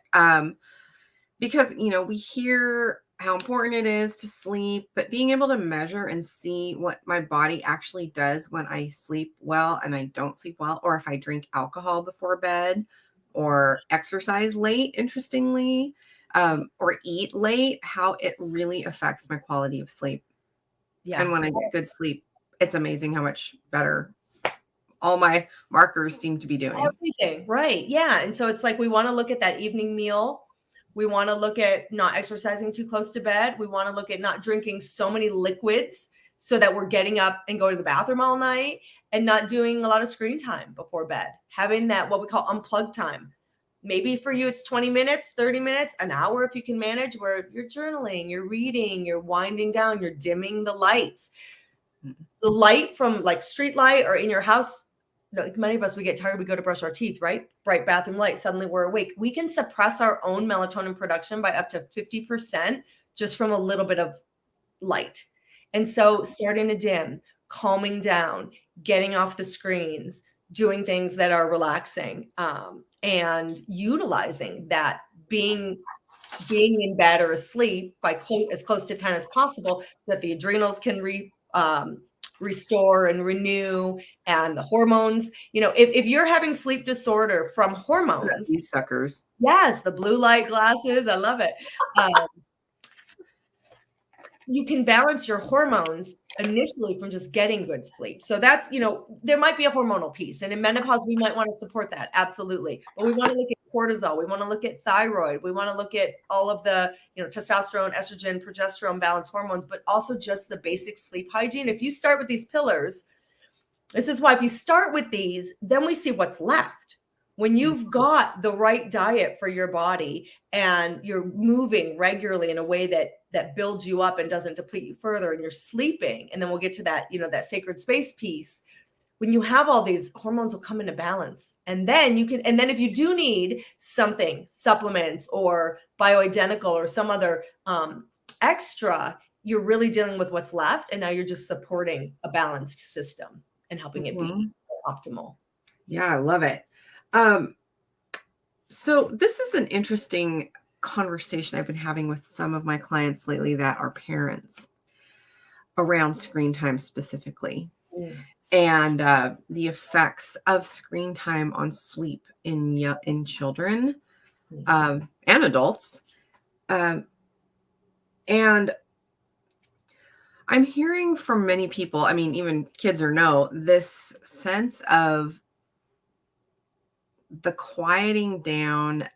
Because, you know, we hear how important it is to sleep, but being able to measure and see what my body actually does when I sleep well and I don't sleep well, or if I drink alcohol before bed or exercise late, interestingly, or eat late, how it really affects my quality of sleep. And Yeah. when I get good sleep, it's amazing how much better all my markers seem to be doing. Everything, right. Yeah. And so it's like we want to look at that evening meal. We want to look at not exercising too close to bed. We want to look at not drinking so many liquids so that we're getting up and going to the bathroom all night and not doing a lot of screen time before bed. Having that, what we call unplugged time. Maybe for you, it's 20 minutes, 30 minutes, an hour if you can manage, where you're journaling, you're reading, you're winding down, you're dimming the lights. The light from like street light or in your house, like many of us, we get tired, we go to brush our teeth, right? Bright bathroom light, suddenly we're awake. We can suppress our own melatonin production by up to 50% just from a little bit of light. And so starting to dim, calming down, getting off the screens, doing things that are relaxing, and utilizing that, being in bed or asleep by as close to 10 as possible, so that the adrenals can restore and renew, and the hormones. If you're having sleep disorder from hormones, You suckers. yes, the blue light glasses, I love it. You can balance your hormones initially from just getting good sleep. So that's, there might be a hormonal piece. And in menopause, we might want to support that. Absolutely. But we want to look at cortisol. We want to look at thyroid. We want to look at all of the, testosterone, estrogen, progesterone, balanced hormones, but also just the basic sleep hygiene. If you start with these pillars, this is why if you start with these, then we see what's left. When you've got the right diet for your body and you're moving regularly in a way that builds you up and doesn't deplete you further, and you're sleeping, and then we'll get to that, that sacred space piece. When you have all these, hormones will come into balance. And then if you do need something, supplements or bioidentical or some other extra, you're really dealing with what's left. And now you're just supporting a balanced system and helping it be optimal. Yeah, I love it. So this is an interesting conversation I've been having with some of my clients lately that are parents around screen time specifically, and the effects of screen time on sleep in children and adults. And I'm hearing from many people, I mean, even kids or no, this sense of the quieting down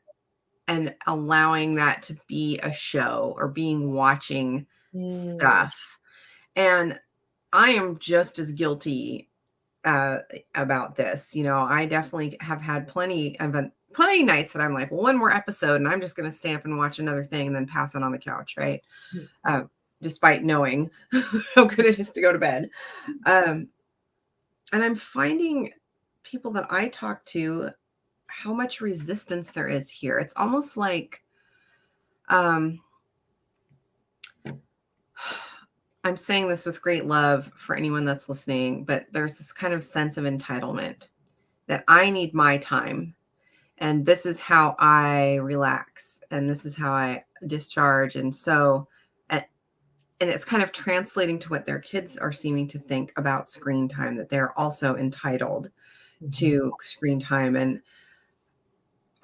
and allowing that to be a show or watching stuff. And I am just as guilty about this. I definitely have had plenty nights that I'm like, well, one more episode and I'm just going to stay up and watch another thing and then pass it on the couch, right? Despite knowing how good it is to go to bed. And I'm finding people that I talk to, how much resistance there is here. It's almost like, I'm saying this with great love for anyone that's listening, but there's this kind of sense of entitlement that I need my time. And this is how I relax. And this is how I discharge. And so, and it's kind of translating to what their kids are seeming to think about screen time, that they're also entitled to screen time. And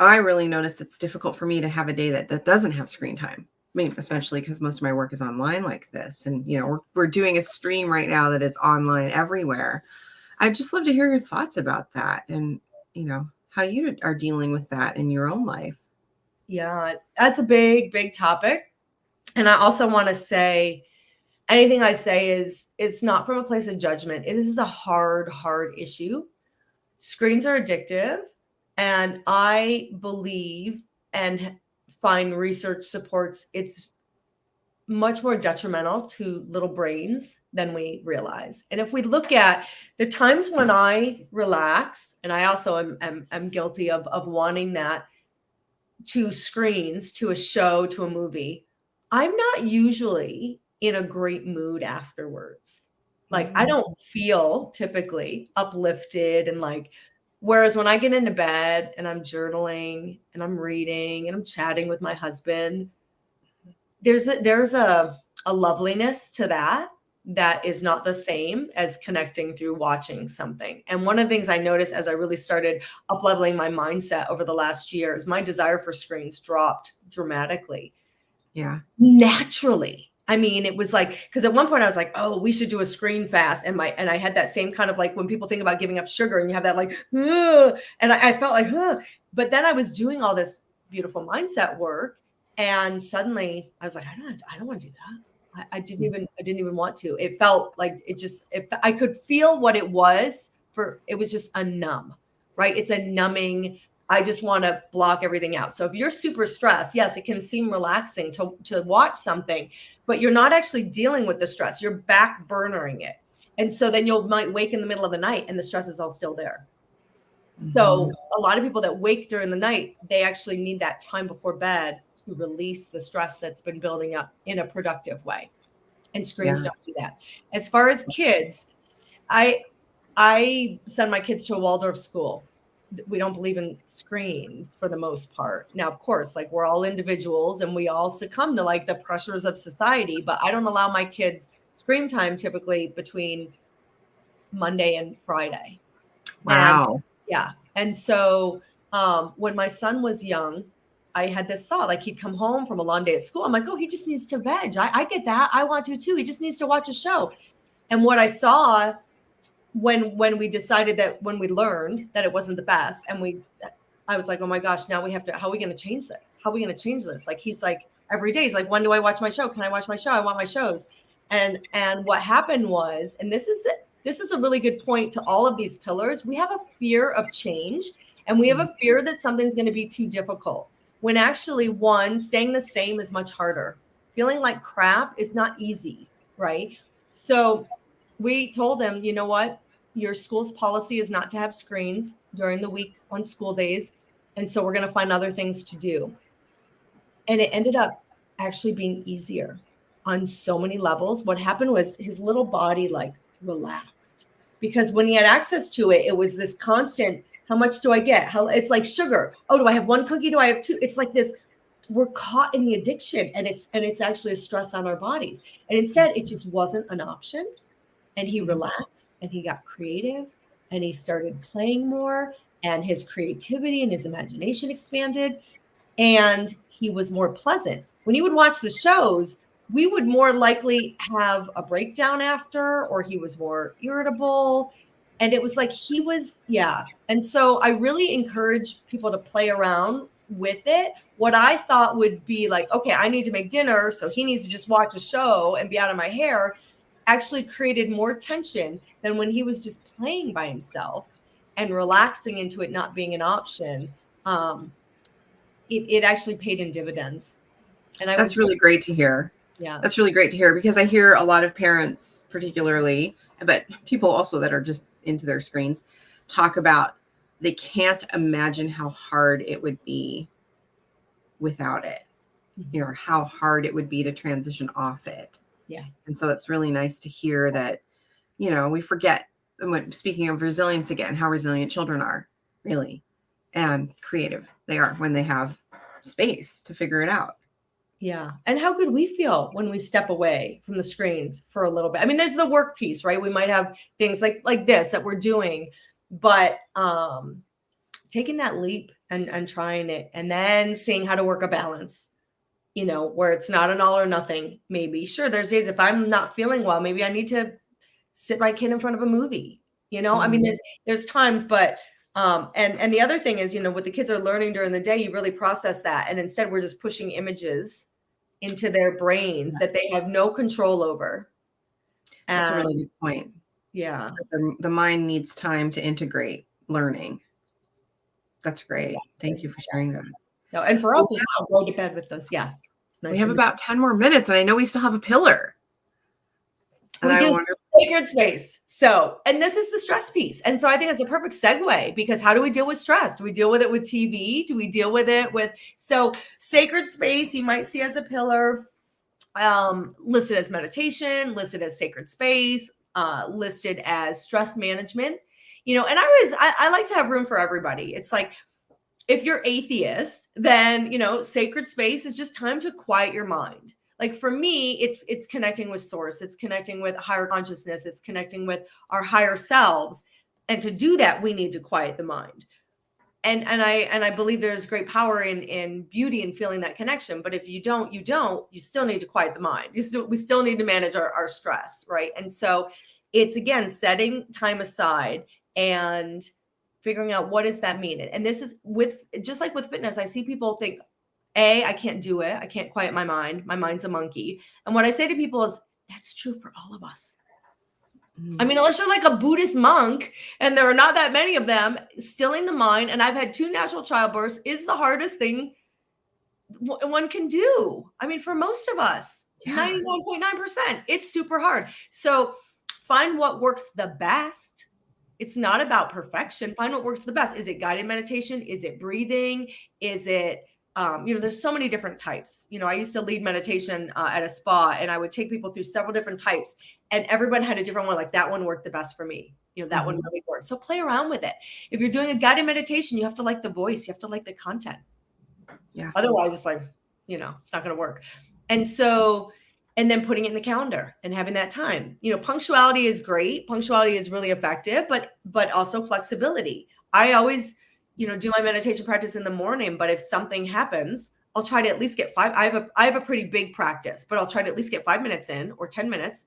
I really notice it's difficult for me to have a day that doesn't have screen time. I mean, especially because most of my work is online like this. And, we're doing a stream right now that is online everywhere. I'd just love to hear your thoughts about that and, how you are dealing with that in your own life. Yeah, that's a big, big topic. And I also want to say, anything I say is, it's not from a place of judgment. This is a hard, hard issue. Screens are addictive. And I believe and find research supports it's much more detrimental to little brains than we realize. And if we look at the times when I relax, and I also am guilty of wanting that, to screens, to a show, to a movie, I'm not usually in a great mood afterwards. Like, I don't feel typically uplifted and like, whereas when I get into bed and I'm journaling and I'm reading and I'm chatting with my husband, there's a loveliness to that is not the same as connecting through watching something. And one of the things I noticed as I really started up leveling my mindset over the last year is my desire for screens dropped dramatically. Yeah. Naturally. I mean, it was like, because at one point I was like, oh, we should do a screen fast. And I had that same kind of like when people think about giving up sugar and you have that like, ugh, and I felt like, ugh. But then I was doing all this beautiful mindset work. And suddenly I was like, I don't want to do that. I didn't even want to. It felt like I could feel what it was it was just a numb, right? It's a numbing. I just want to block everything out. So if you're super stressed, yes, it can seem relaxing to watch something, but you're not actually dealing with the stress. You're back burnering it. And so then might wake in the middle of the night and the stress is all still there. Mm-hmm. So a lot of people that wake during the night, they actually need that time before bed to release the stress that's been building up in a productive way. And screens don't do that. As far as kids, I send my kids to a Waldorf school. We don't believe in screens for the most part. Now, of course, like we're all individuals and we all succumb to like the pressures of society, but I don't allow my kids screen time typically between Monday and Friday. Wow. And so when my son was young, I had this thought, like he'd come home from a long day at school. I'm like, oh, he just needs to veg. I get that. I want to too. He just needs to watch a show. And what I saw when we decided that, when we learned that it wasn't the best, and I was like, oh my gosh, now we have to, how are we going to change this? How are we going to change this? Like, he's like, every day he's like, when do I watch my show? Can I watch my show? I want my shows. And what happened was, and this is a really good point to all of these pillars. We have a fear of change and we have a fear that something's going to be too difficult, when actually staying the same is much harder. Feeling like crap is not easy, right? So we told them, you know what? Your school's policy is not to have screens during the week on school days. And so we're going to find other things to do. And it ended up actually being easier on so many levels. What happened was his little body like relaxed, because when he had access to it, it was this constant, how much do I get? It's like sugar. Oh, do I have one cookie? Do I have two? It's like this, we're caught in the addiction, and it's actually a stress on our bodies. And instead it just wasn't an option. And he relaxed and he got creative and he started playing more, and his creativity and his imagination expanded, and he was more pleasant. When he would watch the shows, we would more likely have a breakdown after, or he was more irritable. And it was like he was, yeah. And so I really encourage people to play around with it. What I thought would be like, okay, I need to make dinner, so he needs to just watch a show and be out of my hair, actually created more tension than when he was just playing by himself and relaxing into it not being an option. It actually paid in dividends. And that's really great to hear. Yeah. That's really great to hear, because I hear a lot of parents, particularly, but people also that are just into their screens, talk about they can't imagine how hard it would be without it, you know, how hard it would be to transition off it. Yeah. And so it's really nice to hear that, you know, we forget, speaking of resilience again, how resilient children are, really, and creative they are when they have space to figure it out. Yeah. And how good we feel when we step away from the screens for a little bit. I mean, there's the work piece, right? We might have things like this that we're doing, but taking that leap and trying it, and then seeing how to work a balance, you know, where it's not an all or nothing. Maybe, sure, there's days if I'm not feeling well, maybe I need to sit my kid in front of a movie, you know. I mean, there's times, but and the other thing is, you know, what the kids are learning during the day, you really process that. And instead we're just pushing images into their brains that they have no control over. That's a really good point. Yeah. The mind needs time to integrate learning. That's great. Thank you for sharing that. So, and for us, as well, go to bed with us. Yeah. Nice. We have about 10 more minutes, and I know we still have a pillar. And we do sacred space. So, and this is the stress piece. And so I think it's a perfect segue, because how do we deal with stress? Do we deal with it with TV? Do we deal with it with, so sacred space, you might see as a pillar, listed as meditation, listed as sacred space, listed as stress management, you know, and I like to have room for everybody. It's like, if you're atheist, then, you know, sacred space is just time to quiet your mind. Like for me, it's connecting with source, it's connecting with higher consciousness, it's connecting with our higher selves. And to do that, we need to quiet the mind. And I believe there's great power in beauty and feeling that connection. But if you don't, you still need to quiet the mind. We still need to manage our stress, right? And so it's, again, setting time aside and figuring out, what does that mean? And this is just like with fitness. I see people think, I can't do it. I can't quiet my mind. My mind's a monkey. And what I say to people is, that's true for all of us. I mean, unless you're like a Buddhist monk, and there are not that many of them, stilling the mind, and I've had 2 natural childbirths, is the hardest thing one can do. I mean, for most of us, 99.9%, it's super hard. So find what works the best. It's not about perfection. Find what works the best. Is it guided meditation? Is it breathing? Is it, there's so many different types. I used to lead meditation at a spa, and I would take people through several different types, and everyone had a different one. Like, that one worked the best for me. That one really worked. So play around with it. If you're doing a guided meditation, you have to like the voice. You have to like the content. Yeah. Otherwise, it's like, it's not going to work. And so, and then putting it in the calendar and having that time. Punctuality is great. Punctuality is really effective, but also flexibility. I always, do my meditation practice in the morning, but if something happens, I'll try to at least get 5. I have a pretty big practice, but I'll try to at least get 5 minutes in, or 10 minutes.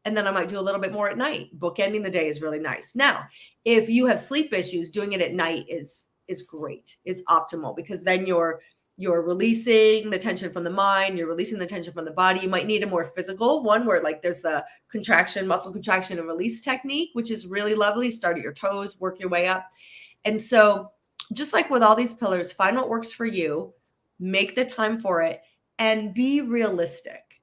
And then I might do a little bit more at night. Bookending the day is really nice. Now, if you have sleep issues, doing it at night is great, is optimal, because then you're releasing the tension from the mind, you're releasing the tension from the body. You might need a more physical one, where like there's the muscle contraction and release technique, which is really lovely. Start at your toes, work your way up. And so, just like with all these pillars, find what works for you, make the time for it, and be realistic.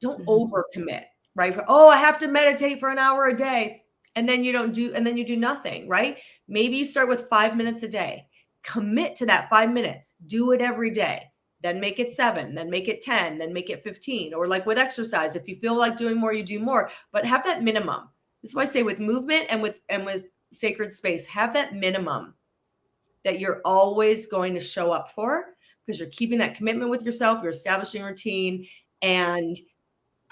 Don't overcommit, right? I have to meditate for an hour a day, and then you do nothing, right? Maybe you start with 5 minutes a day. Commit to that 5 minutes. Do it every day. Then make it 7, then make it 10, then make it 15. Or like with exercise, if you feel like doing more, you do more, but have that minimum. This is why I say with movement and with sacred space, have that minimum that you're always going to show up for, because you're keeping that commitment with yourself, you're establishing routine, and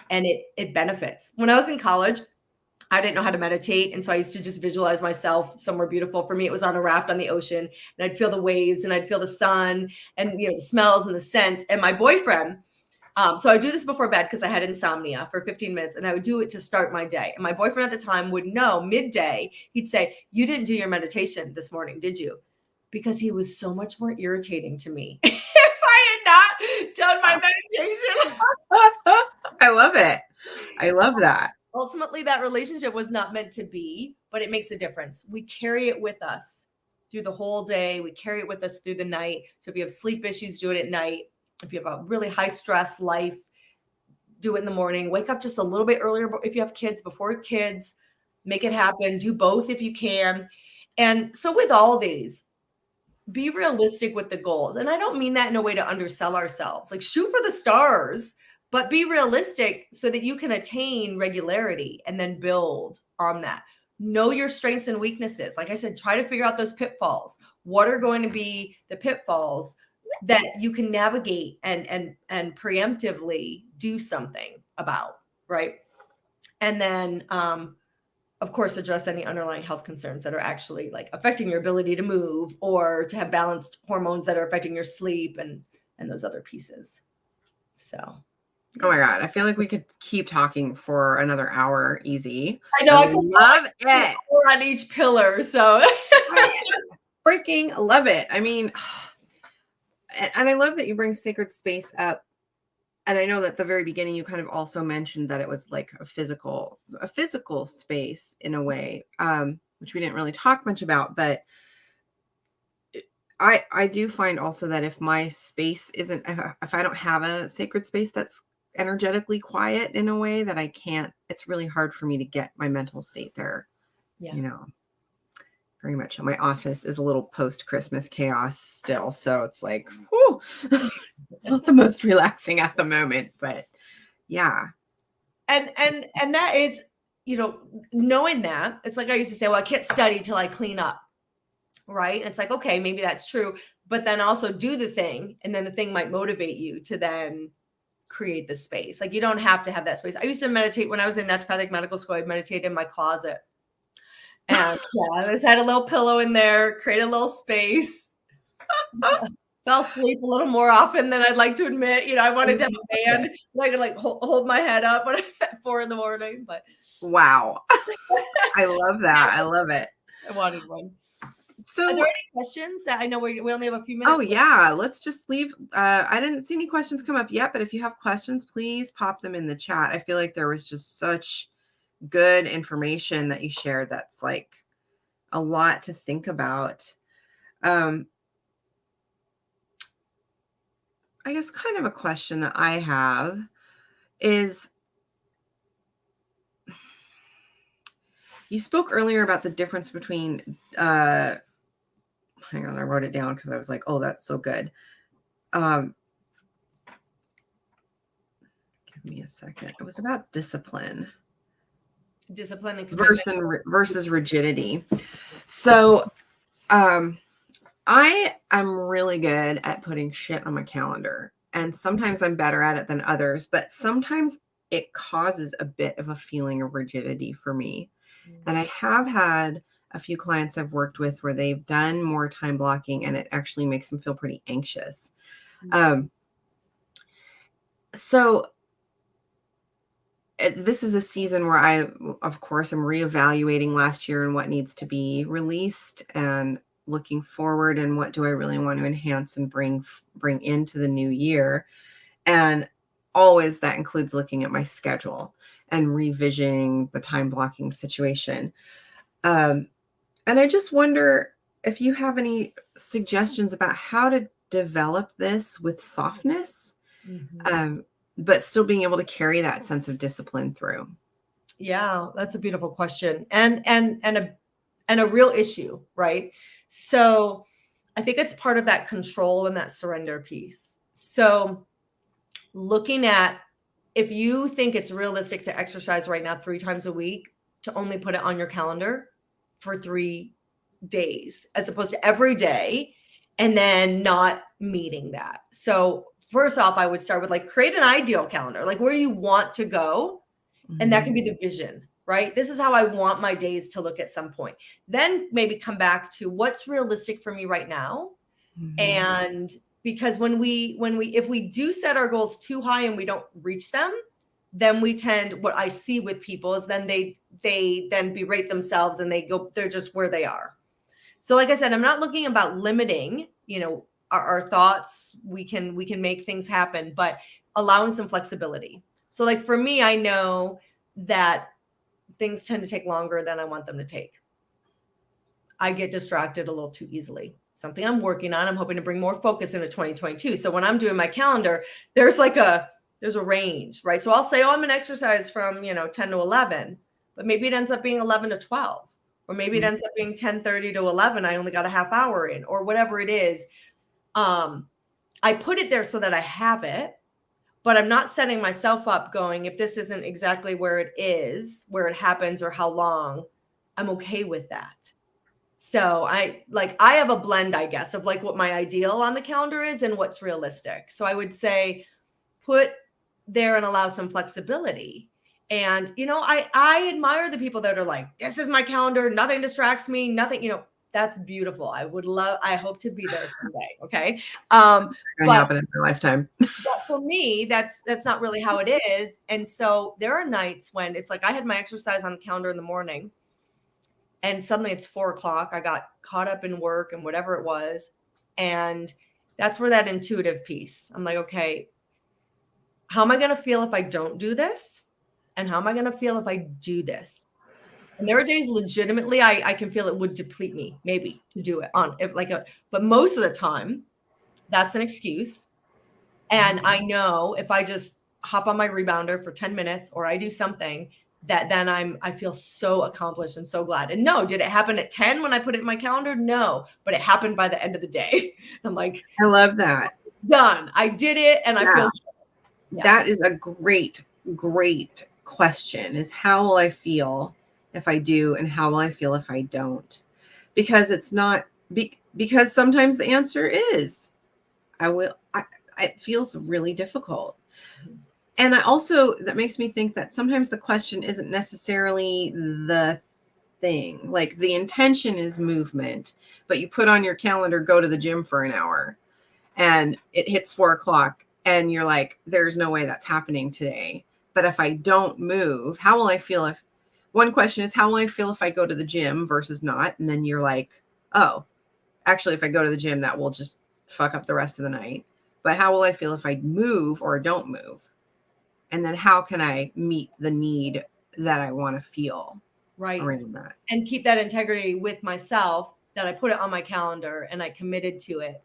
it benefits. When I was in college, I didn't know how to meditate. And so I used to just visualize myself somewhere beautiful. For me, it was on a raft on the ocean, and I'd feel the waves, and I'd feel the sun, and the smells and the scents. And my boyfriend, so I would do this before bed because I had insomnia, for 15 minutes, and I would do it to start my day. And my boyfriend at the time would know midday, he'd say, "You didn't do your meditation this morning, did you?" Because he was so much more irritating to me if I had not done my meditation. I love it. I love that. Ultimately, that relationship was not meant to be, but it makes a difference. We carry it with us through the whole day. We carry it with us through the night. So if you have sleep issues, do it at night. If you have a really high stress life, do it in the morning. Wake up just a little bit earlier if you have kids, before kids. Make it happen. Do both if you can. And so with all these, be realistic with the goals. And I don't mean that in a way to undersell ourselves. Like, shoot for the stars, but be realistic so that you can attain regularity and then build on that. Know your strengths and weaknesses. Like I said, try to figure out those pitfalls. What are going to be the pitfalls that you can navigate and preemptively do something about, right? And then, of course, address any underlying health concerns that are actually like affecting your ability to move, or to have balanced hormones that are affecting your sleep, and those other pieces. So. Oh my God. I feel like we could keep talking for another hour easy. I know. I love it. On each pillar. So I freaking love it. I mean, and I love that you bring sacred space up. And I know that at the very beginning, you kind of also mentioned that it was like a physical space in a way, which we didn't really talk much about. But I do find also that if my space isn't, if I don't have a sacred space that's energetically quiet in a way that I can't, it's really hard for me to get my mental state there. Yeah. Very much. My office is a little post-Christmas chaos still. So it's like, whew, not the most relaxing at the moment, but yeah. And that is, knowing that, it's like I used to say, well, I can't study till I clean up. Right. And it's like, okay, maybe that's true, but then also do the thing. And then the thing might motivate you to then create the space. Like you don't have to have that space. I used to meditate when I was in naturopathic medical school. I meditated in my closet. And yeah, I just had a little pillow in there, create a little space. Fell asleep a little more often than I'd like to admit. You know, I wanted to have a band that I could like hold my head up at 4 a.m. But wow. I love that. I love it. I wanted one. So are there any questions that I know we only have a few minutes? Oh yeah, let's just leave. I didn't see any questions come up yet, but if you have questions, please pop them in the chat. I feel like there was just such good information that you shared. That's like a lot to think about. I guess kind of a question that I have is, you spoke earlier about the difference between, hang on, I wrote it down because I was like, oh, that's so good. Give me a second. It was about discipline. Discipline and versus rigidity. So I am really good at putting shit on my calendar, and sometimes I'm better at it than others, but sometimes it causes a bit of a feeling of rigidity for me. And I have had a few clients I've worked with where they've done more time blocking and it actually makes them feel pretty anxious. So this is a season where I, of course, am reevaluating last year and what needs to be released and looking forward and what do I really want to enhance and bring into the new year. And always that includes looking at my schedule and revisioning the time blocking situation. And I just wonder if you have any suggestions about how to develop this with softness, but still being able to carry that sense of discipline through. Yeah, that's a beautiful question. And a real issue, right? So I think it's part of that control and that surrender piece. So looking at, if you think it's realistic to exercise right now 3 times a week, to only put it on your calendar for 3 days, as opposed to every day, and then not meeting that. So first off, I would start with like, create an ideal calendar, like where you want to go. And that can be the vision, right? This is how I want my days to look at some point. Then maybe come back to what's realistic for me right now. And because if we do set our goals too high and we don't reach them, then we tend, what I see with people is then they then berate themselves and they're just where they are. So like I said, I'm not looking about limiting, our thoughts. We can make things happen, but allowing some flexibility. So like for me, I know that things tend to take longer than I want them to take. I get distracted a little too easily. Something I'm working on. I'm hoping to bring more focus into 2022. So when I'm doing my calendar, there's a range, right? So I'll say, I'm going to exercise from, 10 to 11, but maybe it ends up being 11 to 12, or maybe it ends up being 10:30 to 11. I only got a half hour in, or whatever it is. I put it there so that I have it, but I'm not setting myself up going, if this isn't exactly where it is, where it happens, or how long, I'm okay with that. So I have a blend, I guess, of like what my ideal on the calendar is and what's realistic. So I would say put there and allow some flexibility. And, I admire the people that are like, this is my calendar, nothing distracts me, nothing, that's beautiful. I hope to be there someday. Okay. Gonna happen in my lifetime. But for me, that's not really how it is. And so there are nights when it's like, I had my exercise on the calendar in the morning and suddenly it's 4:00. I got caught up in work and whatever it was. And that's where that intuitive piece, I'm like, okay, how am I going to feel if I don't do this? And how am I going to feel if I do this? And there are days legitimately I can feel it would deplete me maybe to do it but most of the time that's an excuse. And I know if I just hop on my rebounder for 10 minutes or I do something, that then I feel so accomplished and so glad. And no, did it happen at 10 when I put it in my calendar? No, but it happened by the end of the day. I'm like, I love that. Done. I did it. And I feel that is a great question, is how will I feel if I do, and how will I feel if I don't? Because it's not because sometimes the answer is I will. It feels really difficult. And that makes me think that sometimes the question isn't necessarily the thing. Like the intention is movement, but you put on your calendar, go to the gym for an hour, and it hits 4:00 and you're like, there's no way that's happening today. But if I don't move, how will I feel if one question is, how will I feel if I go to the gym versus not? And then you're like, oh, actually, if I go to the gym, that will just fuck up the rest of the night. But how will I feel if I move or don't move? And then how can I meet the need that I want to feel around that? And keep that integrity with myself, that I put it on my calendar and I committed to it.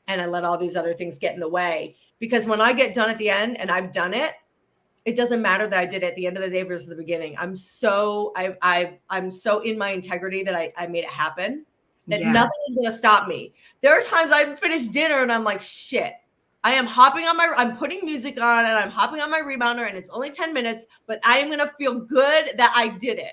And I let all these other things get in the way. Because when I get done at the end and I've done it, it doesn't matter that I did it at the end of the day versus the beginning. I'm so in my integrity that I made it happen, that nothing is going to stop me. There are times I've finished dinner and I'm like, shit, I'm putting music on and I'm hopping on my rebounder and it's only 10 minutes, but I am going to feel good that I did it.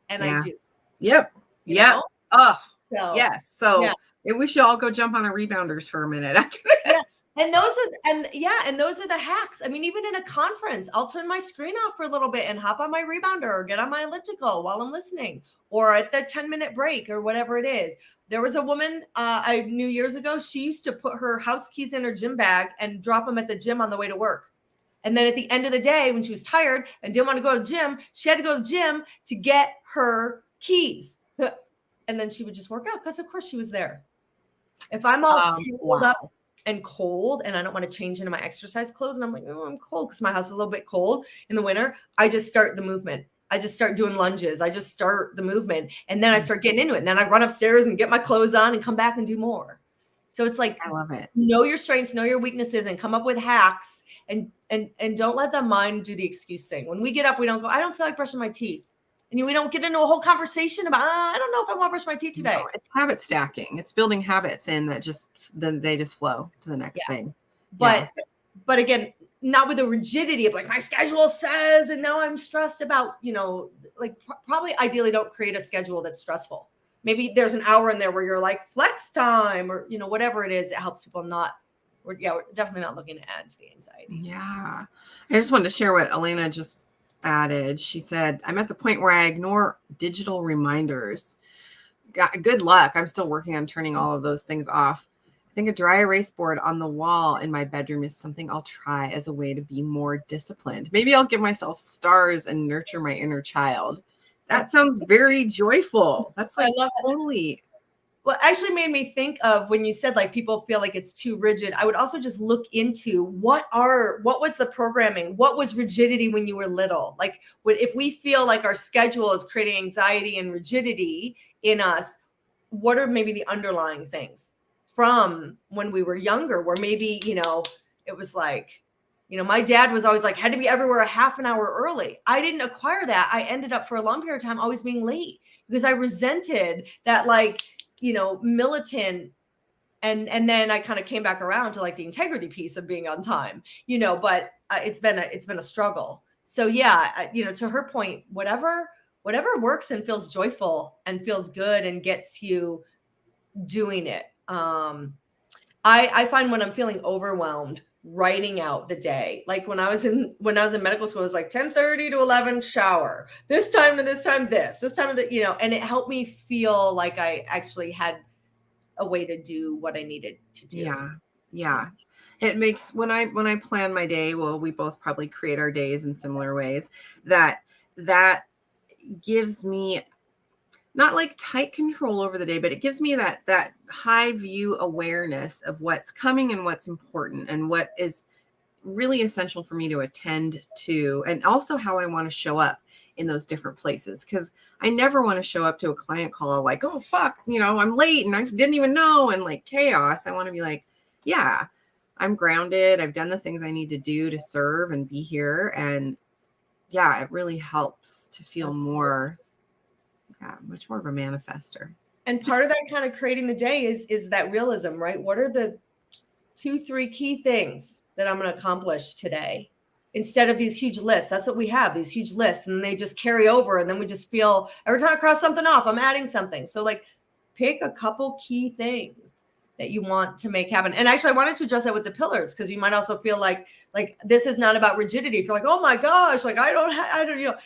And I do. Yep. Know? Oh, so, yes. So we should all go jump on our rebounders for a minute after this. Yes. And those are the hacks. I mean, even in a conference, I'll turn my screen off for a little bit and hop on my rebounder or get on my elliptical while I'm listening, or at the 10-minute break or whatever it is. There was a woman I knew years ago. She used to put her house keys in her gym bag and drop them at the gym on the way to work. And then at the end of the day, when she was tired and didn't want to go to the gym, she had to go to the gym to get her keys. And then she would just work out because, of course, she was there. If I'm all swelled up and cold and I don't want to change into my exercise clothes and I'm like, oh, I'm cold because my house is a little bit cold in the winter, I just start the movement. I just start doing lunges. I just start the movement and then I start getting into it. And then I run upstairs and get my clothes on and come back and do more. So it's like, I love it. Know your strengths, know your weaknesses, and come up with hacks and don't let the mind do the excuse thing. When we get up, we don't go, I don't feel like brushing my teeth. And we don't get into a whole conversation about, I don't know if I want to brush my teeth today. No, it's habit stacking. It's building habits in that then they just flow to the next thing. But again, not with the rigidity of like my schedule says, and now I'm stressed about, like probably ideally don't create a schedule that's stressful. Maybe there's an hour in there where you're like flex time or, whatever it is. It helps people we're definitely not looking to add to the anxiety. Yeah. I just wanted to share what Elena just added. She said, I'm at the point where I ignore digital reminders. Good luck. I'm still working on turning all of those things off. I think a dry erase board on the wall in my bedroom is something I'll try as a way to be more disciplined. Maybe I'll give myself stars and nurture my inner child. That sounds very joyful. That's like totally. Well, it actually made me think of when you said like people feel like it's too rigid. I would also just look into what was the programming? What was rigidity when you were little? Like if we feel like our schedule is creating anxiety and rigidity in us, what are maybe the underlying things from when we were younger where maybe, it was like, my dad was always like, had to be everywhere a half an hour early. I didn't acquire that. I ended up for a long period of time always being late because I resented that militant and then I kind of came back around to like the integrity piece of being on time, but it's been a struggle. So to her point, whatever works and feels joyful and feels good and gets you doing it. I find when I'm feeling overwhelmed, writing out the day, like when I was in medical school, it was like 10:30 to 11 shower, this time to this time, this time of the, and it helped me feel like I actually had a way to do what I needed to do. Yeah. It makes when I plan my day, well, we both probably create our days in similar ways, that gives me not like tight control over the day, but it gives me that high view awareness of what's coming and what's important and what is really essential for me to attend to, and also how I want to show up in those different places. Because I never want to show up to a client call like, oh, fuck, I'm late and I didn't even know, and like chaos. I want to be like, yeah, I'm grounded. I've done the things I need to do to serve and be here. And yeah, it really helps to feel much more of a manifester. And part of that kind of creating the day is that realism, right? What are the 2-3 key things that I'm going to accomplish today instead of these huge lists? That's what we have, these huge lists, and they just carry over. And then we just feel every time I cross something off, I'm adding something. So like pick a couple key things that you want to make happen. And actually, I wanted to address that with the pillars, because you might also feel like this is not about rigidity. If you're like, oh my gosh, like I don't,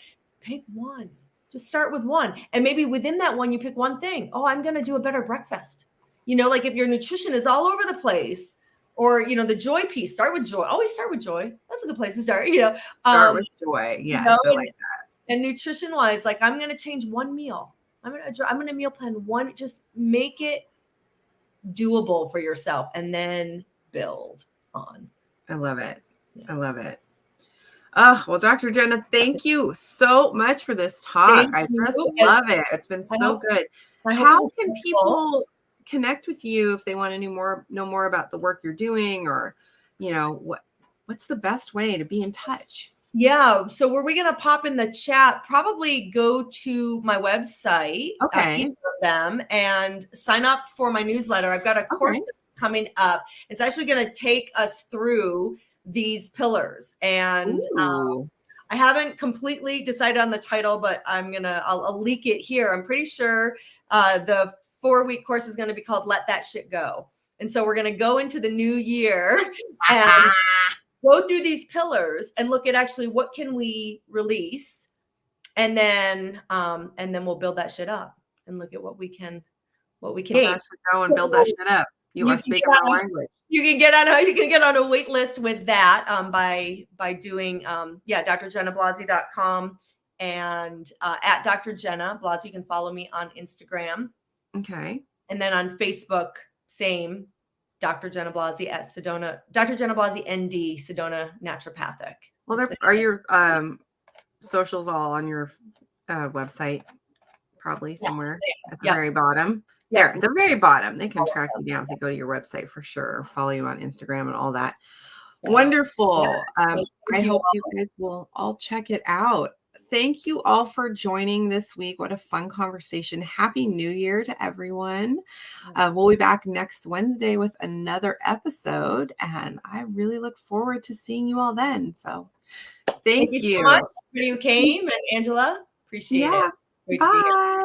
pick one. Just start with one. And maybe within that one, you pick one thing. Oh, I'm going to do a better breakfast. Like if your nutrition is all over the place, or, the joy piece, start with joy. Always start with joy. That's a good place to start, Start with joy. Yes, I like that. And nutrition wise, like I'm going to change one meal. I'm going to meal plan one, just make it doable for yourself and then build on. I love it. I love it. Oh, well, Dr. Jenna, thank you so much for this talk. I just love it. It's been so good. How can people connect with you if they want to know more about the work you're doing, or, what's the best way to be in touch? Yeah. So were we going to pop in the chat? Probably go to my website, them, and sign up for my newsletter. I've got a course coming up. It's actually going to take us through these pillars. And I haven't completely decided on the title, but I'll leak it here. I'm pretty sure the 4-week course is going to be called Let That Shit Go. And so we're going to go into the new year and go through these pillars and look at actually what can we release, and then we'll build that shit up and look at what we can build that shit go and build that shit up. You are speaking our language. You can get on a wait list with that by doing drjennablasi.com and at Dr.Jenna Blasi. You can follow me on Instagram. Okay. And then on Facebook, same. Dr. Jenna Blasi at Sedona, Dr. Jenna Blasi ND, Sedona Naturopathic. Well, are your socials all on your website? Probably somewhere at the very bottom. There, the very bottom. They can track you down if they go to your website for sure. Follow you on Instagram and all that. Wonderful. I hope you guys will all check it out. Thank you all for joining this week. What a fun conversation. Happy New Year to everyone. We'll be back next Wednesday with another episode, and I really look forward to seeing you all then. So thank you so much for you came, and Angela. Appreciate it. Bye.